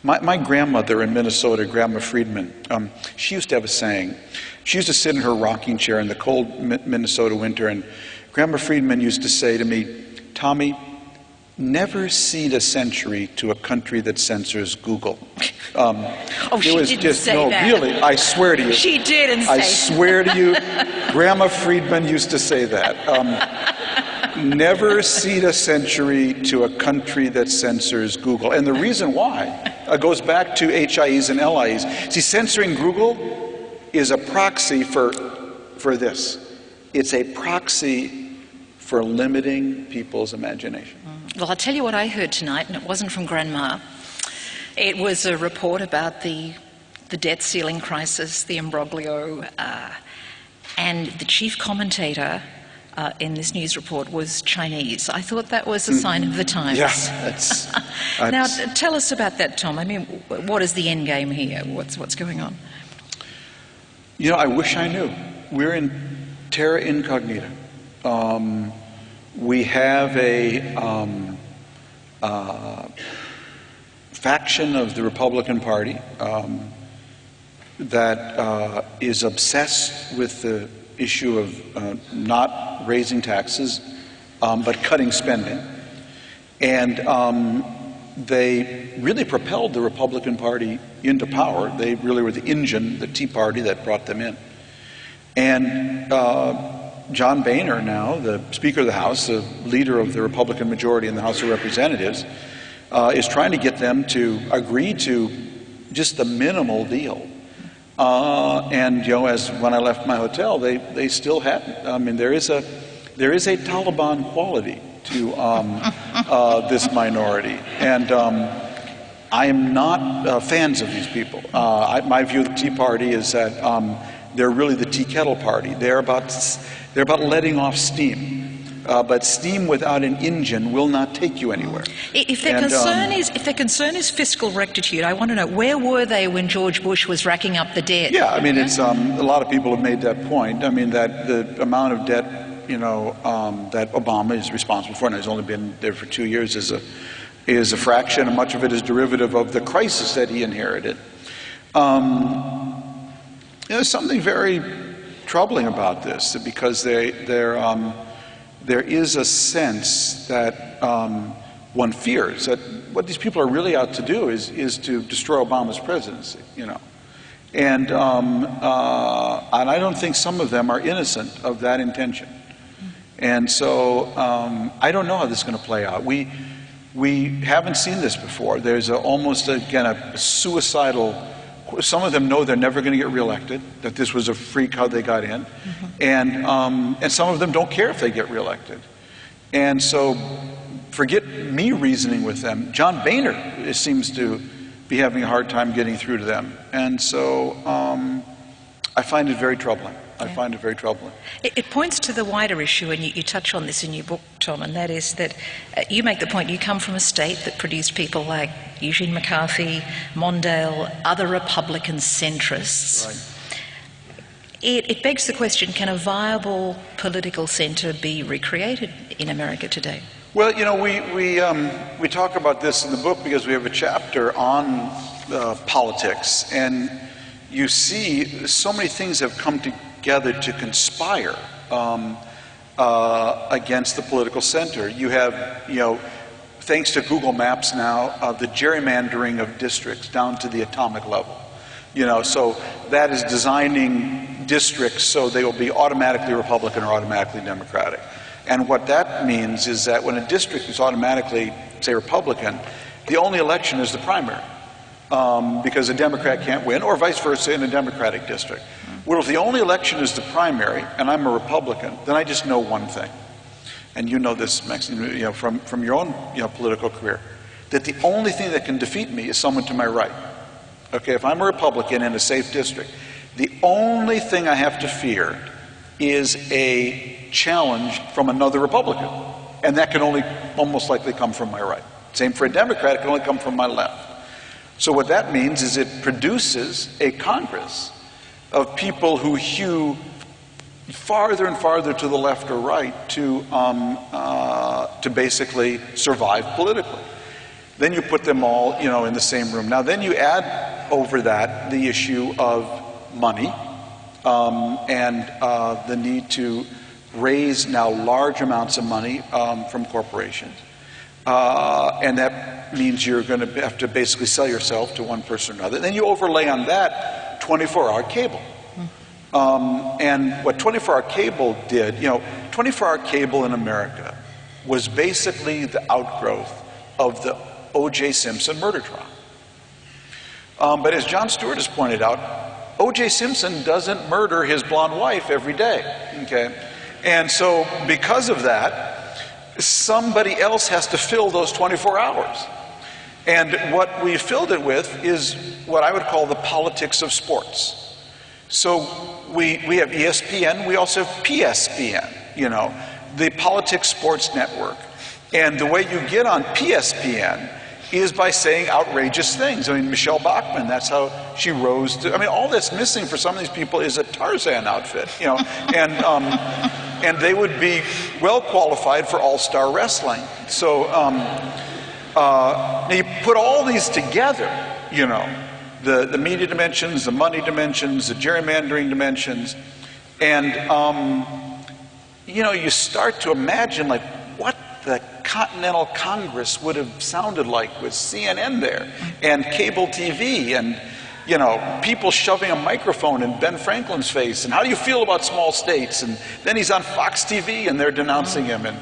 Speaker 2: my grandmother in Minnesota, Grandma Friedman, she used to have a saying. She used to sit in her rocking chair in the cold Minnesota winter, and Grandma Friedman used to say to me, "Tommy, never cede a century to a country that censors Google."
Speaker 1: She didn't say that.
Speaker 2: Really, I swear to you.
Speaker 1: She didn't say that.
Speaker 2: I swear to you, Grandma Friedman used to say that. Never cede a century to a country that censors Google. And the reason why goes back to HIEs and LIEs. See, censoring Google is a proxy for this. It's a proxy for limiting people's imagination.
Speaker 1: Well, I'll tell you what I heard tonight, and it wasn't from Grandma. It was a report about the debt ceiling crisis, the imbroglio, and the chief commentator in this news report was Chinese. I thought that was a sign of the times.
Speaker 2: Yeah,
Speaker 1: now, tell us about that, Tom. I mean, what is the end game here? What's going on?
Speaker 2: I wish I knew. We're in terra incognita. We have a faction of the Republican Party that is obsessed with the issue of not raising taxes, but cutting spending. And they really propelled the Republican Party into power. They really were the engine, the Tea Party, that brought them in. And John Boehner now, the Speaker of the House, the leader of the Republican majority in the House of Representatives, is trying to get them to agree to just the minimal deal. And as when I left my hotel, they still hadn't. I mean, there is a Taliban quality to this minority, and I am not fans of these people. My view of the Tea Party is that they're really the tea kettle party. They're about letting off steam. But steam without an engine will not take you anywhere.
Speaker 1: If their concern is fiscal rectitude, I want to know, where were they when George Bush was racking up the debt?
Speaker 2: Yeah, I mean, it's a lot of people have made that point. I mean, that the amount of debt, that Obama is responsible for, and has only been there for 2 years, is a fraction, and much of it is derivative of the crisis that he inherited. There's something very troubling about this, because there is a sense that one fears that what these people are really out to do is to destroy Obama's presidency, And I don't think some of them are innocent of that intention. And so I don't know how this is going to play out. We haven't seen this before. There's almost, again, a suicidal. Some of them know they're never going to get reelected, that this was a freak how they got in. And some of them don't care if they get reelected. And so forget me reasoning with them. John Boehner seems to be having a hard time getting through to them. And so I find it very troubling. I find it very troubling.
Speaker 1: It points to the wider issue, and you touch on this in your book, Tom, and that is that you make the point you come from a state that produced people like Eugene McCarthy, Mondale, other Republican centrists. Right. It begs the question, can a viable political centre be recreated in America today?
Speaker 2: Well, we talk about this in the book because we have a chapter on politics, and you see so many things have come together to conspire against the political center. You have, thanks to Google Maps now, the gerrymandering of districts down to the atomic level. So that is designing districts so they will be automatically Republican or automatically Democratic. And what that means is that when a district is automatically, say, Republican, the only election is the primary, because a Democrat can't win, or vice versa in a Democratic district. Well, if the only election is the primary, and I'm a Republican, then I just know one thing. And you know this, Maxine, you know, from your own political career, that the only thing that can defeat me is someone to my right. Okay, if I'm a Republican in a safe district, the only thing I have to fear is a challenge from another Republican. And that can only almost likely come from my right. Same for a Democrat, it can only come from my left. So what that means is it produces a Congress of people who hew farther and farther to the left or right to basically survive politically. Then you put them all, in the same room. Now, then you add over that the issue of money and the need to raise now large amounts of money from corporations. And that means you're going to have to basically sell yourself to one person or another. Then you overlay on that 24-hour cable. And what 24-hour cable did, 24-hour cable in America was basically the outgrowth of the O.J. Simpson murder trial. But as Jon Stewart has pointed out, O.J. Simpson doesn't murder his blonde wife every day, okay? And so because of that, somebody else has to fill those 24 hours. And what we filled it with is what I would call the politics of sports. So we have ESPN, we also have PSPN, the Politics Sports Network. And the way you get on PSPN is by saying outrageous things. I mean, Michelle Bachmann, that's how she rose to, all that's missing for some of these people is a Tarzan outfit, and they would be well qualified for all-star wrestling. So now you put all these together, the media dimensions, the money dimensions, the gerrymandering dimensions, and you start to imagine like what the Continental Congress would have sounded like with CNN there, and cable TV, and people shoving a microphone in Ben Franklin's face, and how do you feel about small states? And then he's on Fox TV and they're denouncing him, and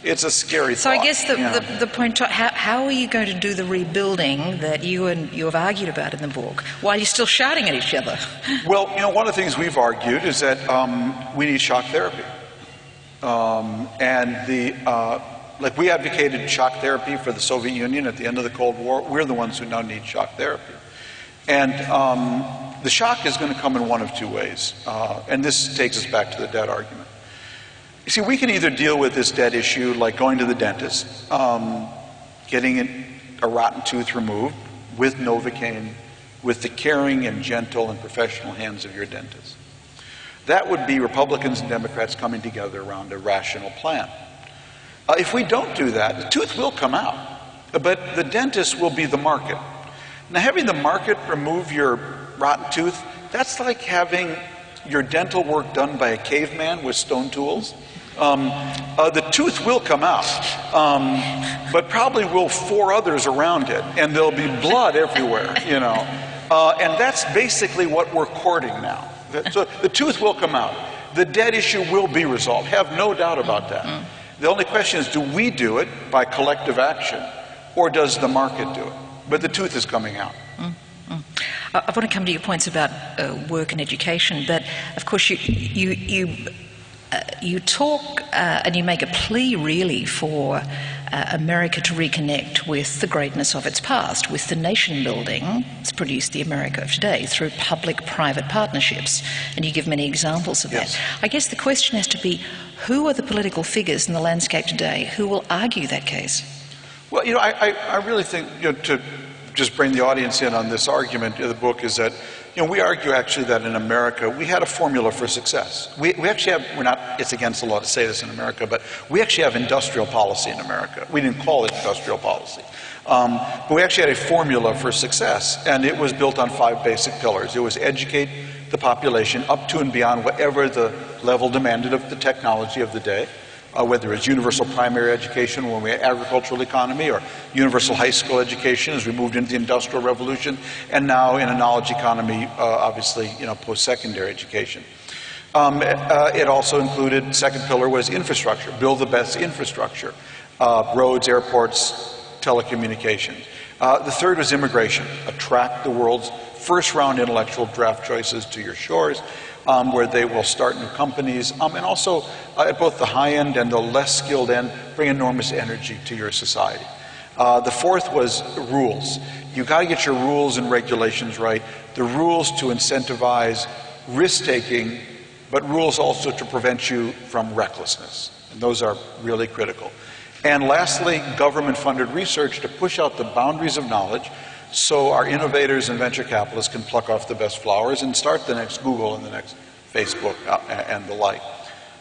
Speaker 2: it's a scary thought.
Speaker 1: So I guess the point, how are you going to do the rebuilding that you have argued about in the book while you're still shouting at each other?
Speaker 2: Well, one of the things we've argued is that we need shock therapy. Like we advocated shock therapy for the Soviet Union at the end of the Cold War. We're the ones who now need shock therapy. And the shock is going to come in one of two ways. And this takes us back to the debt argument. You see, we can either deal with this debt issue like going to the dentist, getting a rotten tooth removed with Novocaine, with the caring and gentle and professional hands of your dentist. That would be Republicans and Democrats coming together around a rational plan. If we don't do that, the tooth will come out, but the dentist will be the market. Now, having the market remove your rotten tooth, that's like having your dental work done by a caveman with stone tools. The tooth will come out, but probably will 4 others around it, and there'll be blood everywhere, And that's basically what we're courting now. So the tooth will come out. The debt issue will be resolved. Have no doubt about that. The only question is, do we do it by collective action, or does the market do it? But the tooth is coming out.
Speaker 1: I want to come to your points about work and education, but of course you talk and you make a plea really for America to reconnect with the greatness of its past, with the nation building that's produced the America of today through public-private partnerships, and you give many examples of that. I guess the question has to be, who are the political figures in the landscape today who will argue that case?
Speaker 2: Well, I really think, to just bring the audience in on this argument of the book is that, we argue actually that in America we had a formula for success. We actually have, it's against the law to say this in America, but we actually have industrial policy in America. We didn't call it industrial policy. But we actually had a formula for success, and it was built on 5 basic pillars. It was educate the population up to and beyond whatever the level demanded of the technology of the day. Whether it's universal primary education when we had agricultural economy, or universal high school education as we moved into the Industrial Revolution, and now in a knowledge economy, obviously, post-secondary education. It also included, second pillar was infrastructure, build the best infrastructure, roads, airports, telecommunications. The third was immigration. Attract the world's first-round intellectual draft choices to your shores, where they will start new companies, and also at both the high end and the less skilled end, bring enormous energy to your society. The fourth was rules. You've got to get your rules and regulations right. The rules to incentivize risk-taking, but rules also to prevent you from recklessness. And those are really critical. And lastly, government-funded research to push out the boundaries of knowledge so our innovators and venture capitalists can pluck off the best flowers and start the next Google and the next Facebook and the like.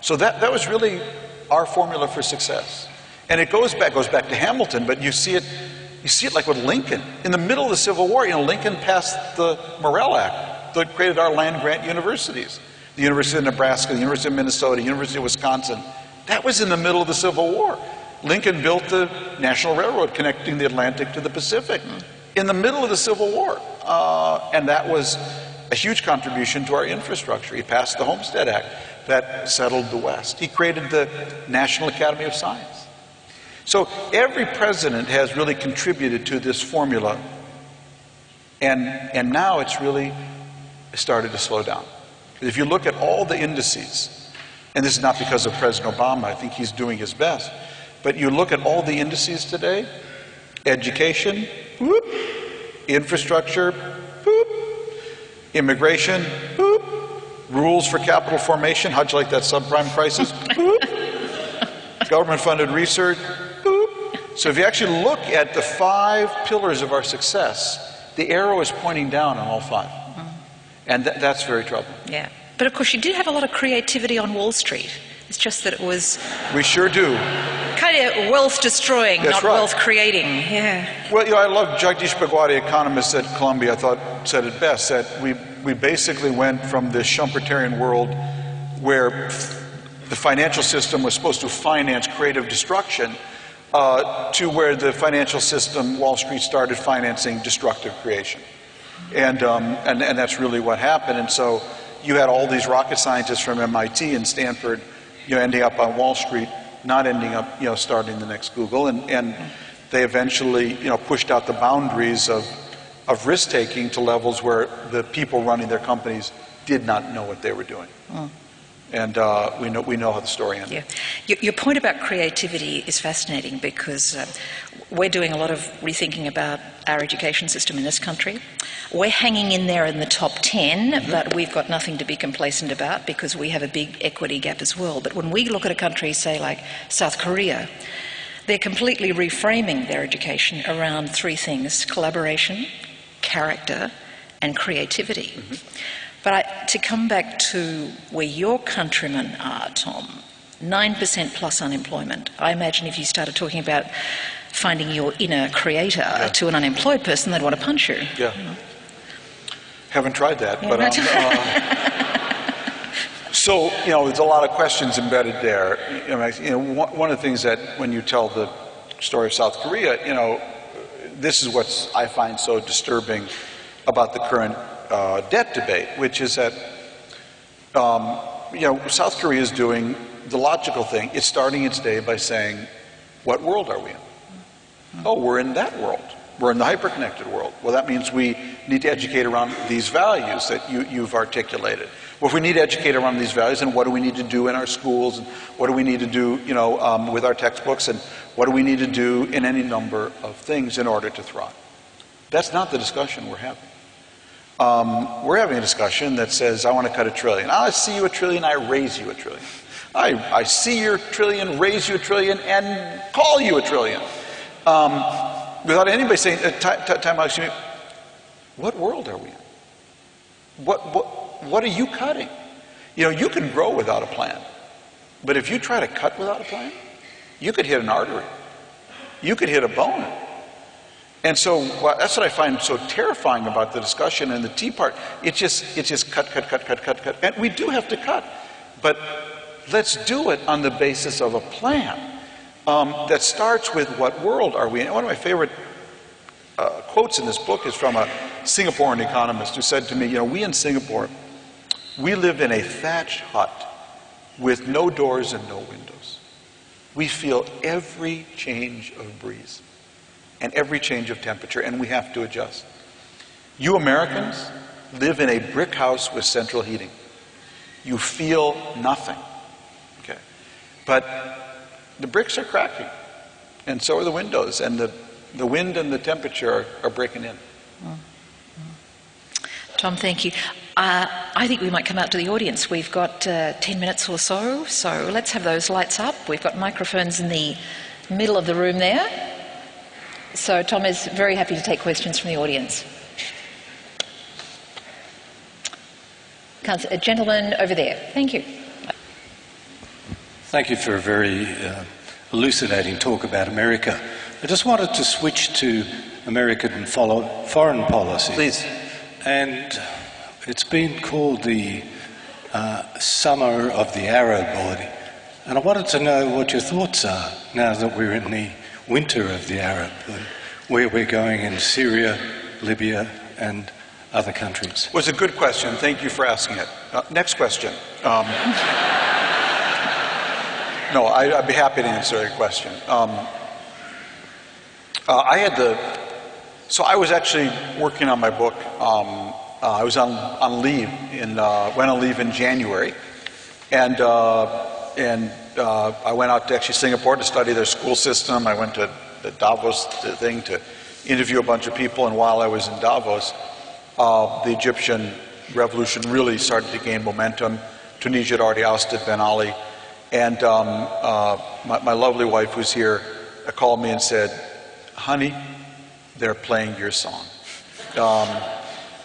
Speaker 2: So that was really our formula for success. And it goes back to Hamilton, but you see it like with Lincoln. In the middle of the Civil War, Lincoln passed the Morrill Act that created our land-grant universities. The University of Nebraska, the University of Minnesota, the University of Wisconsin. That was in the middle of the Civil War. Lincoln built the National Railroad connecting the Atlantic to the Pacific in the middle of the Civil War. And that was a huge contribution to our infrastructure. He passed the Homestead Act that settled the West. He created the National Academy of Science. So every president has really contributed to this formula, and now it's really started to slow down. If you look at all the indices, and this is not because of President Obama, I think he's doing his best, but you look at all the indices today, education, whoop, infrastructure, whoop, immigration, whoop, rules for capital formation, how'd you like that subprime crisis, whoop, government-funded research, whoop. So if you actually look at the 5 pillars of our success, the arrow is pointing down on all 5. And that's very troubling.
Speaker 1: Yeah. But of course, you did have a lot of creativity on Wall Street. It's just that it was...
Speaker 2: We sure do.
Speaker 1: Kind of wealth-destroying, not
Speaker 2: right.
Speaker 1: wealth-creating. Yeah.
Speaker 2: Well, I love Jagdish Bhagwati, economist at Columbia, I thought said it best, that we basically went from this Schumpeterian world where the financial system was supposed to finance creative destruction to where the financial system, Wall Street, started financing destructive creation. And that's really what happened. And so you had all these rocket scientists from MIT and Stanford, ending up on Wall Street, not ending up, starting the next Google. And they eventually, pushed out the boundaries of risk-taking to levels where the people running their companies did not know what they were doing. And we know how the story ended.
Speaker 1: Yeah. Your point about creativity is fascinating because we're doing a lot of rethinking about our education system in this country. We're hanging in there in the top 10, but we've got nothing to be complacent about because we have a big equity gap as well. But when we look at a country, say, like South Korea, they're completely reframing their education around 3 things: collaboration, character, and creativity. But to come back to where your countrymen are, Tom, 9% plus unemployment. I imagine if you started talking about finding your inner creator to an unemployed person, they'd want to punch you.
Speaker 2: Yeah. Haven't tried that, but so there's a lot of questions embedded there. One of the things that when you tell the story of South Korea, this is what I find so disturbing about the current debt debate, which is that South Korea is doing the logical thing. It's starting its day by saying, "What world are we in?" Oh, we're in that world. We're in the hyper-connected world. Well, that means we need to educate around these values that you've articulated. Well, if we need to educate around these values, then what do we need to do in our schools? And what do we need to do, with our textbooks? And what do we need to do in any number of things in order to thrive? That's not the discussion we're having. We're having a discussion that says, I want to cut $1 trillion. I see you $1 trillion, I raise you $1 trillion. I see your $1 trillion, raise you $1 trillion, and call you $1 trillion. Without anybody saying, time out, excuse me, what world are we in? What are you cutting? You can grow without a plan. But if you try to cut without a plan, you could hit an artery. You could hit a bone. And so that's what I find so terrifying about the discussion and the Tea Party. It's just cut. And we do have to cut. But let's do it on the basis of a plan that starts with what world are we in. One of my favorite quotes in this book is from a Singaporean economist who said to me, we in Singapore, we live in a thatched hut with no doors and no windows. We feel every change of breeze. and every change of temperature, and we have to adjust. You Americans live in a brick house with central heating. You feel nothing, okay? But the bricks are cracking, and so are the windows, and the wind and the temperature are breaking in.
Speaker 1: Tom, thank you. I think we might come out to the audience. We've got 10 minutes or so let's have those lights up. We've got microphones in the middle of the room there. So Tom is very happy to take questions from the audience. A gentleman over there. Thank you.
Speaker 3: Thank you for a very elucidating talk about America. I just wanted to switch to American and foreign policy.
Speaker 2: Please.
Speaker 3: And it's been called the summer of the Arab body. And I wanted to know what your thoughts are now that we're in the winter of the Arab, where we're going in Syria, Libya, and other countries.
Speaker 2: Well, it's a good question. Thank you for asking it. Next question. No, I'd be happy to answer your question. So I was actually working on my book. I was on leave went on leave in January, and I went out to actually Singapore to study their school system. I went to the Davos thing to interview a bunch of people, and while I was in Davos, the Egyptian revolution really started to gain momentum. Tunisia had already ousted Ben Ali, and my lovely wife, who's here, called me and said, "Honey, they're playing your song.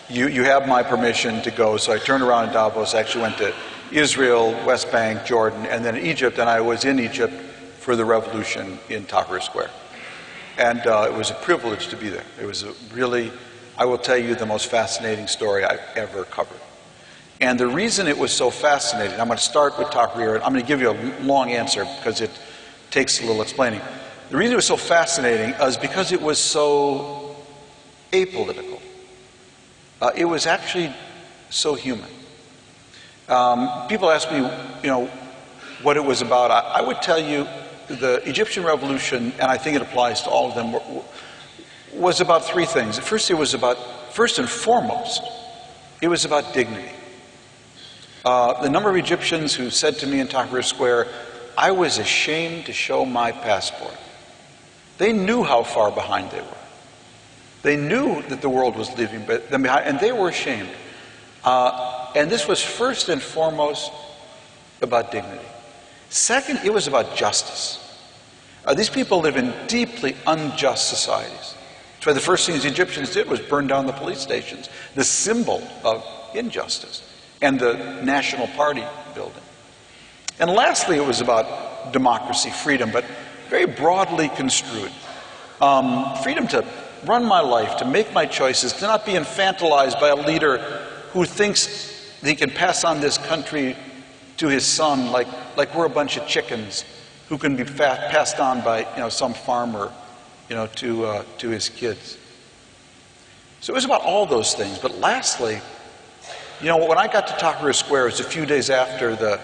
Speaker 2: You have my permission to go." So I turned around in Davos, actually went to Israel, West Bank, Jordan, and then Egypt, and I was in Egypt for the revolution in Tahrir Square. And it was a privilege to be there. It was really, I will tell you, the most fascinating story I've ever covered. And the reason it was so fascinating, I'm going to start with Tahrir, and I'm going to give you a long answer because it takes a little explaining. The reason it was so fascinating is because it was so apolitical. It was actually so human. People ask me, what it was about. I would tell you the Egyptian revolution, and I think it applies to all of them, was about three things. First and foremost, it was about dignity. The number of Egyptians who said to me in Tahrir Square, "I was ashamed to show my passport." They knew how far behind they were. They knew that the world was leaving them behind, and they were ashamed. And this was first and foremost about dignity. Second, it was about justice. These people live in deeply unjust societies. That's why the first things the Egyptians did was burn down the police stations, the symbol of injustice, and the National Party building. And lastly, it was about democracy, freedom, but very broadly construed. Freedom to run my life, to make my choices, to not be infantilized by a leader who thinks he can pass on this country to his son like we're a bunch of chickens who can be passed on by some farmer to his kids. So it was about all those things. But lastly, when I got to Tahrir Square, it was a few days after the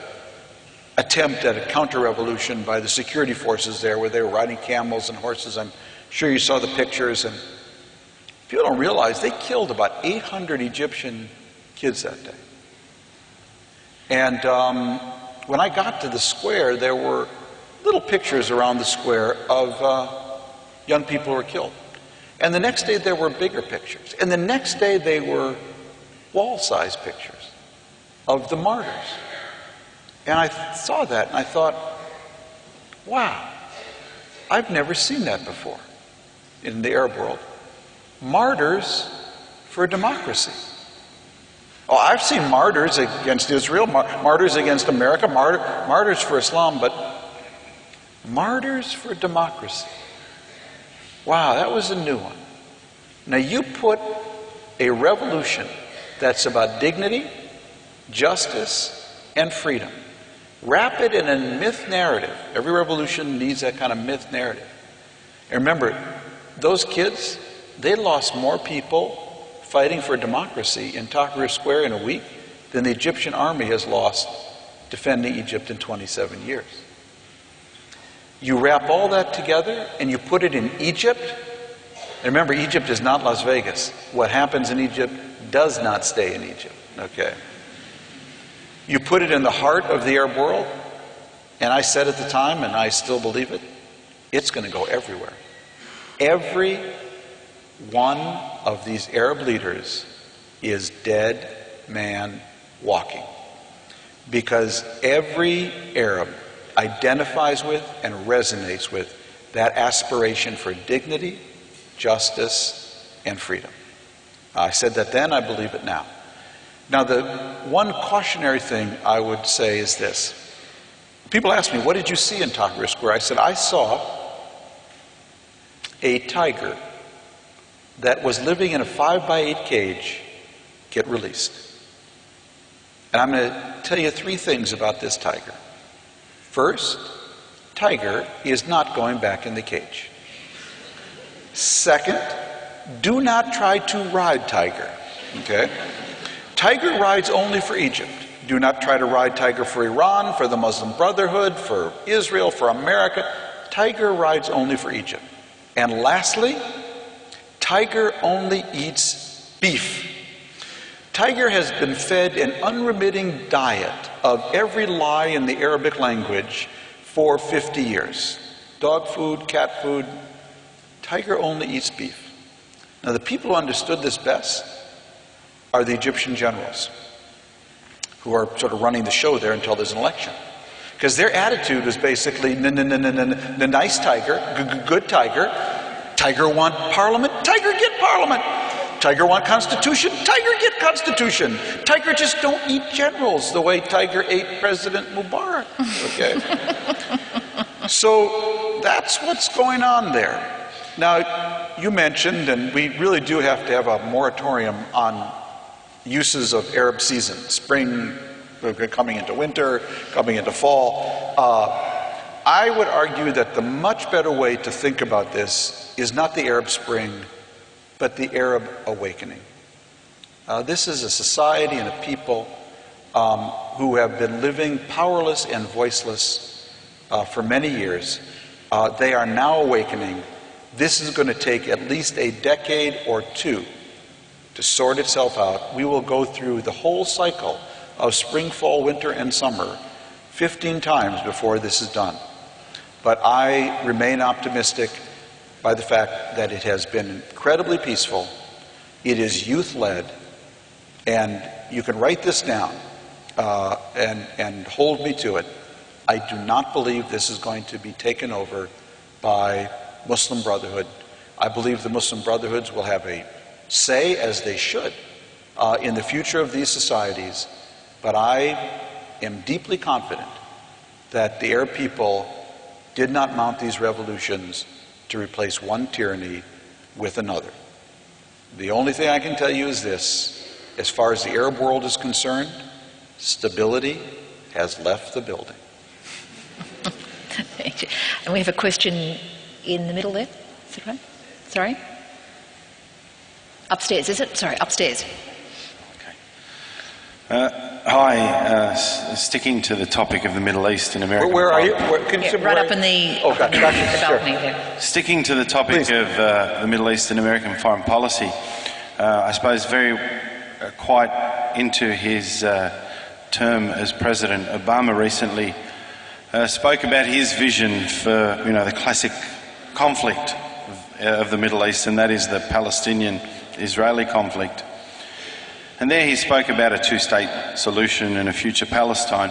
Speaker 2: attempt at a counter-revolution by the security forces there, where they were riding camels and horses. I'm sure you saw the pictures, and people don't realize they killed about 800 Egyptian kids that day. And when I got to the square, there were little pictures around the square of young people who were killed. And the next day there were bigger pictures. And the next day they were wall-sized pictures of the martyrs. And I saw that and I thought, wow, I've never seen that before in the Arab world. Martyrs for democracy. Oh, I've seen martyrs against Israel, martyrs against America, martyrs for Islam, but martyrs for democracy. Wow, that was a new one. Now you put a revolution that's about dignity, justice, and freedom. Wrap it in a myth narrative. Every revolution needs that kind of myth narrative. And remember, those kids, they lost more people fighting for democracy in Tahrir Square in a week than the Egyptian army has lost defending Egypt in 27 years. You wrap all that together and you put it in Egypt, And remember, Egypt is not Las Vegas. What happens in Egypt does not stay in Egypt, okay? You put it in the heart of the Arab world, and I said at the time, and I still believe it, it's going to go everywhere. Every one of these Arab leaders is dead man walking. Because every Arab identifies with and resonates with that aspiration for dignity, justice, and freedom. I said that then, I believe it now. Now, the one cautionary thing I would say is this. People ask me, what did you see in Tahrir Square? I said, I saw a tiger that was living in a 5x8 cage get released. And I'm going to tell you three things about this tiger. First, tiger is not going back in the cage. Second, do not try to ride tiger, okay? Tiger rides only for Egypt. Do not try to ride tiger for Iran, for the Muslim Brotherhood, for Israel, for America. Tiger rides only for Egypt. And lastly, tiger only eats beef. Tiger has been fed an unremitting diet of every lie in the Arabic language for 50 years. Dog food, cat food. Tiger only eats beef. Now, the people who understood this best are the Egyptian generals, who are sort of running the show there until there's an election. Because their attitude was basically, nice tiger, good tiger. Tiger want parliament, tiger get parliament. Tiger want constitution, tiger get constitution. Tiger just don't eat generals the way tiger ate President Mubarak. Okay? So that's what's going on there. Now, you mentioned, and we really do have to have a moratorium on uses of Arab season, spring, coming into winter, coming into fall. I would argue that the much better way to think about this is not the Arab Spring, but the Arab awakening. This is a society and a people who have been living powerless and voiceless for many years. They are now awakening. This is going to take at least a decade or two to sort itself out. We will go through the whole cycle of spring, fall, winter, and summer 15 times before this is done. But I remain optimistic by the fact that it has been incredibly peaceful. It is youth-led, and you can write this down and hold me to it. I do not believe this is going to be taken over by Muslim Brotherhood. I believe the Muslim Brotherhoods will have a say, as they should, in the future of these societies. But I am deeply confident that the Arab people did not mount these revolutions to replace one tyranny with another. The only thing I can tell you is this: as far as the Arab world is concerned, stability has left the building.
Speaker 1: Thank you. And we have a question in the middle there. Is that right? Sorry? Upstairs, is it? Sorry, upstairs.
Speaker 4: Hi, sticking to the topic of the Middle East and American...
Speaker 2: Where are you?
Speaker 1: Right up in the, balcony there.
Speaker 4: Sticking to the topic of the Middle East and American foreign policy, I suppose quite into his term as president, Obama recently spoke about his vision for, the classic conflict of the Middle East, and that is the Palestinian-Israeli conflict. And there he spoke about a two-state solution and a future Palestine.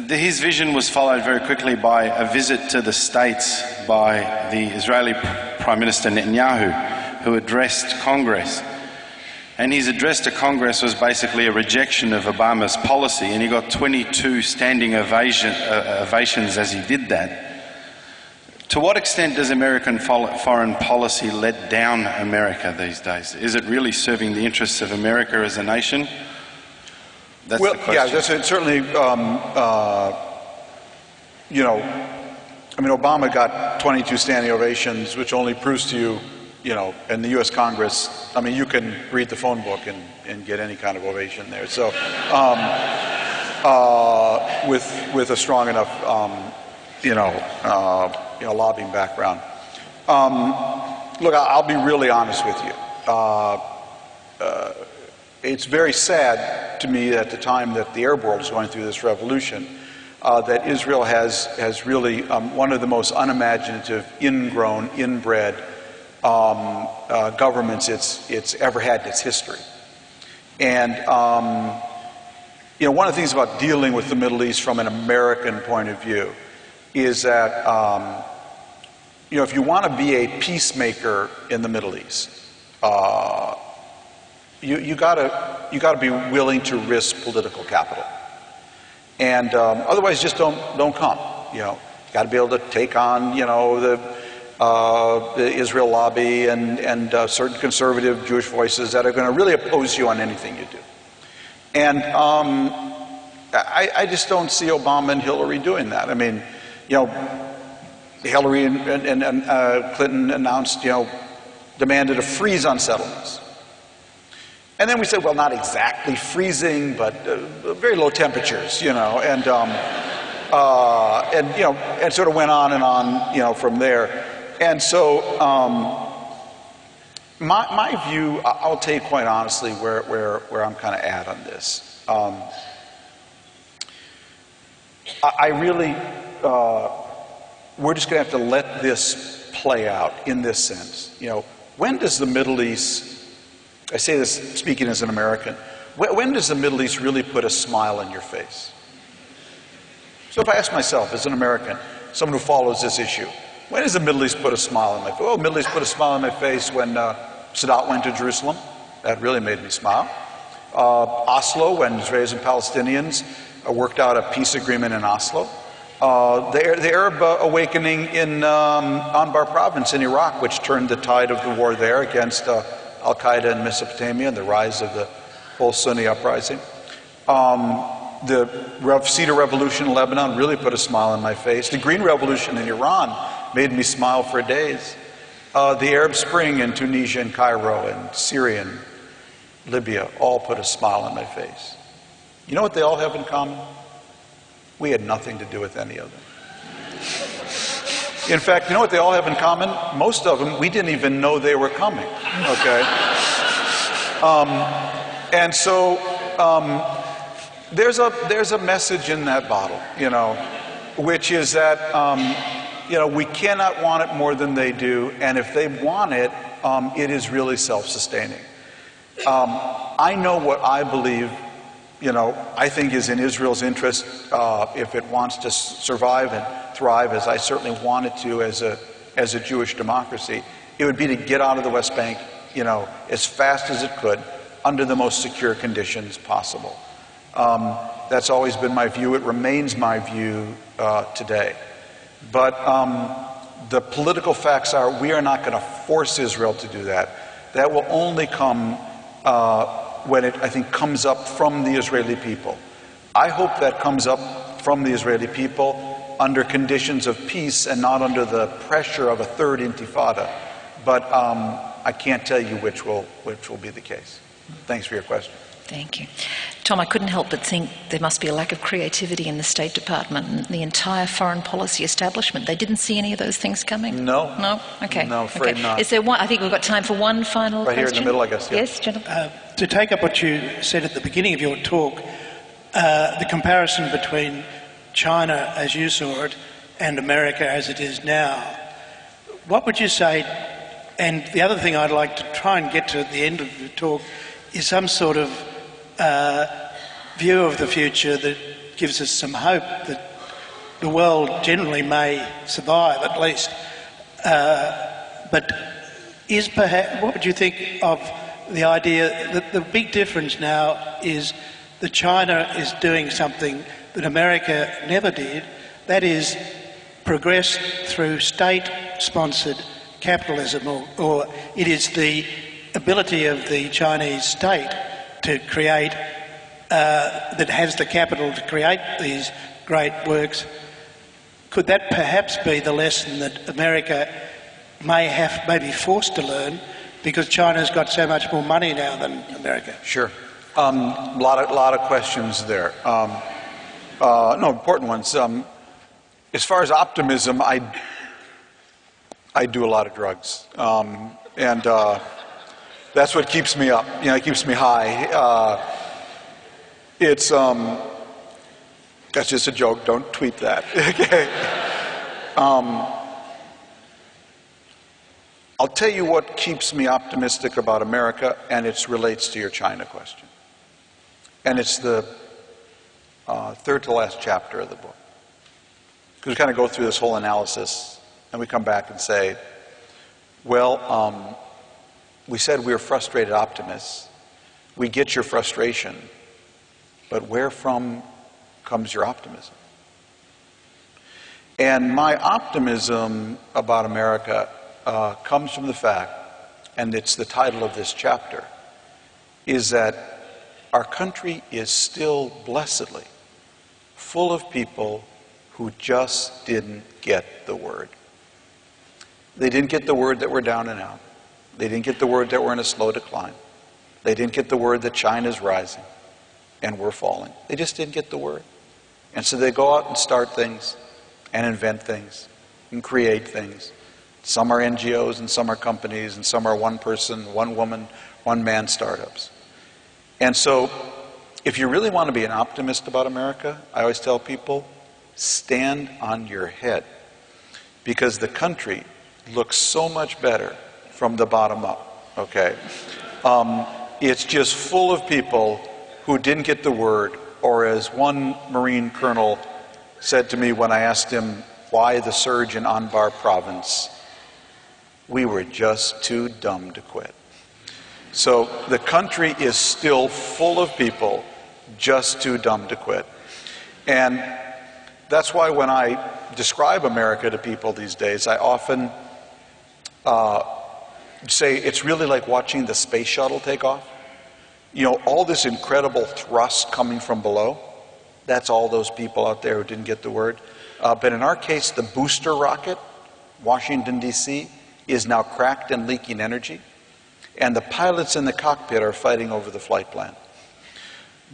Speaker 4: His vision was followed very quickly by a visit to the States by the Israeli Prime Minister Netanyahu, who addressed Congress. And his address to Congress was basically a rejection of Obama's policy, and he got 22 standing ovations as he did that. To what extent does American foreign policy let down America these days? Is it really serving the interests of America as a nation? That's the question.
Speaker 2: Yeah, that's certainly, Obama got 22 standing ovations, which only proves to you, in the U.S. Congress, you can read the phone book and get any kind of ovation there. So, with a strong enough, lobbying background. Look, I'll be really honest with you. It's very sad to me at the time that the Arab world is going through this revolution that Israel has really one of the most unimaginative, ingrown, inbred governments it's ever had in its history. And you know, one of the things about dealing with the Middle East from an American point of view is that you know, if you want to be a peacemaker in the Middle East, you gotta be willing to risk political capital, and otherwise just don't come. You know, you got to be able to take on, you know, the Israel lobby and certain conservative Jewish voices that are going to really oppose you on anything you do. And I just don't see Obama and Hillary doing that. I mean, you know, Hillary and Clinton announced, you know, demanded a freeze on settlements. And then we said, well, not exactly freezing, but very low temperatures, you know, and you know, and sort of went on, you know, from there. And so my view, I'll tell you quite honestly where I'm kind of at on this. I really, we're just going to have to let this play out in this sense. You know, when does the Middle East, I say this speaking as an American, when does the Middle East really put a smile on your face? So if I ask myself as an American, someone who follows this issue, when does the Middle East put a smile on my face? Oh, the Middle East put a smile on my face when Sadat went to Jerusalem. That really made me smile. Oslo, when Israelis and Palestinians worked out a peace agreement in Oslo. The Arab awakening in Anbar province in Iraq, which turned the tide of the war there against Al-Qaeda in Mesopotamia and the rise of the whole Sunni uprising. The Cedar Revolution in Lebanon really put a smile on my face. The Green Revolution in Iran made me smile for days. The Arab Spring in Tunisia and Cairo and Syria and Libya all put a smile on my face. You know what they all have in common? We had nothing to do with any of them. In fact, you know what they all have in common? Most of them, we didn't even know they were coming, okay? And so there's a message in that bottle, you know, which is that, you know, we cannot want it more than they do, and if they want it, it is really self-sustaining. I know what I believe, you know, I think is in Israel's interest if it wants to survive and thrive, as I certainly want it to as a Jewish democracy. It would be to get out of the West Bank, you know, as fast as it could, under the most secure conditions possible. That's always been my view. It remains my view today. But the political facts are we are not going to force Israel to do that. That will only come when it, I think, comes up from the Israeli people. I hope that comes up from the Israeli people under conditions of peace and not under the pressure of a third intifada. But I can't tell you which will be the case. Thanks for your question.
Speaker 1: Thank you. Tom, I couldn't help but think there must be a lack of creativity in the State Department and the entire foreign policy establishment. They didn't see any of those things coming?
Speaker 2: No.
Speaker 1: No? Okay.
Speaker 2: No, afraid not.
Speaker 1: Is there one? I think we've got time for one final question.
Speaker 2: Right here in the middle, I guess. Yeah.
Speaker 1: Yes, gentlemen.
Speaker 5: To take up what you said at the beginning of your talk, the comparison between China, as you saw it, and America as it is now, what would you say? And the other thing I'd like to try and get to at the end of the talk is some sort of view of the future that gives us some hope that the world generally may survive, at least. But is perhaps, what would you think of the idea that the big difference now is that China is doing something that America never did, that is progress through state-sponsored capitalism, or it is the ability of the Chinese state to create, that has the capital to create these great works. Could that perhaps be the lesson that America may be forced to learn because China's got so much more money now than America?
Speaker 2: Sure. Lot of questions there. No, important ones. As far as optimism, I do a lot of drugs. And that's what keeps me up. You know, it keeps me high. That's just a joke. Don't tweet that. Okay. I'll tell you what keeps me optimistic about America, and it relates to your China question. And it's the third to last chapter of the book. Because we kind of go through this whole analysis, and we come back and say, well, we said we were frustrated optimists. We get your frustration, but where from comes your optimism? And my optimism about America comes from the fact, and it's the title of this chapter, is that our country is still blessedly full of people who just didn't get the word. They didn't get the word that we're down and out. They didn't get the word that we're in a slow decline. They didn't get the word that China's rising and we're falling. They just didn't get the word. And so they go out and start things and invent things and create things. Some are NGOs and some are companies and some are one person, one woman, one man startups. And so if you really want to be an optimist about America, I always tell people, stand on your head. Because the country looks so much better from the bottom up, okay? It's just full of people who didn't get the word, or as one Marine colonel said to me when I asked him why the surge in Anbar province, we were just too dumb to quit. So the country is still full of people just too dumb to quit. And that's why when I describe America to people these days, I often say it's really like watching the space shuttle take off. You know, all this incredible thrust coming from below, that's all those people out there who didn't get the word. But in our case, the booster rocket, Washington, D.C., is now cracked and leaking energy. And the pilots in the cockpit are fighting over the flight plan.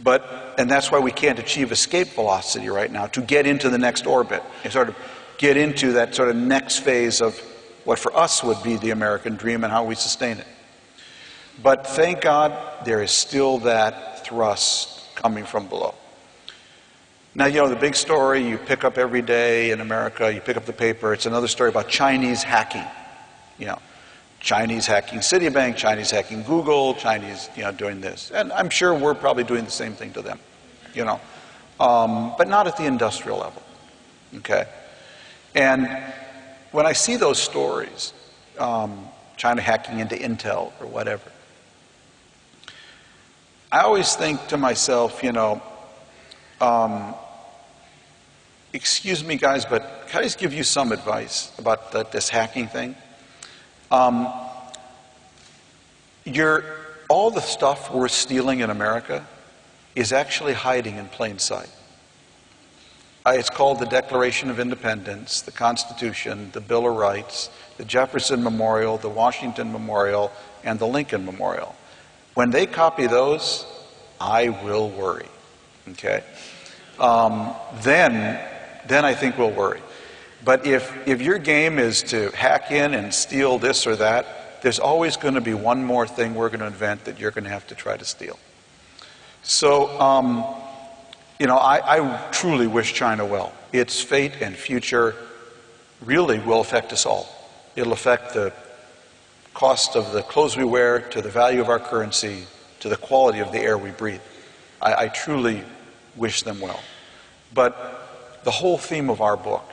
Speaker 2: And that's why we can't achieve escape velocity right now, to get into the next orbit and sort of get into that sort of next phase of what for us would be the American dream and how we sustain it. But thank God there is still that thrust coming from below. Now, you know, the big story you pick up every day in America, you pick up the paper, it's another story about Chinese hacking. You know, Chinese hacking Citibank, Chinese hacking Google, Chinese, you know, doing this. And I'm sure we're probably doing the same thing to them, you know, but not at the industrial level, okay? And when I see those stories, China hacking into Intel or whatever, I always think to myself, you know, excuse me guys, but can I just give you some advice about this hacking thing? All the stuff we're stealing in America is actually hiding in plain sight. It's called the Declaration of Independence, the Constitution, the Bill of Rights, the Jefferson Memorial, the Washington Memorial, and the Lincoln Memorial. When they copy those, I will worry, okay? Then I think we'll worry. But if your game is to hack in and steal this or that, there's always going to be one more thing we're going to invent that you're going to have to try to steal. So, you know, I truly wish China well. Its fate and future really will affect us all. It'll affect the cost of the clothes we wear, to the value of our currency, to the quality of the air we breathe. I truly wish them well. But the whole theme of our book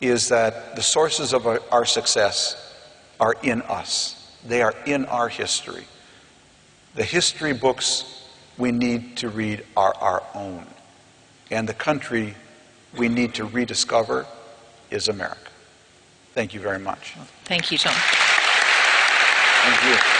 Speaker 2: is that the sources of our success are in us. They are in our history. The history books we need to read are our own. And the country we need to rediscover is America. Thank you very much.
Speaker 1: Thank you, Tom.
Speaker 2: Thank you.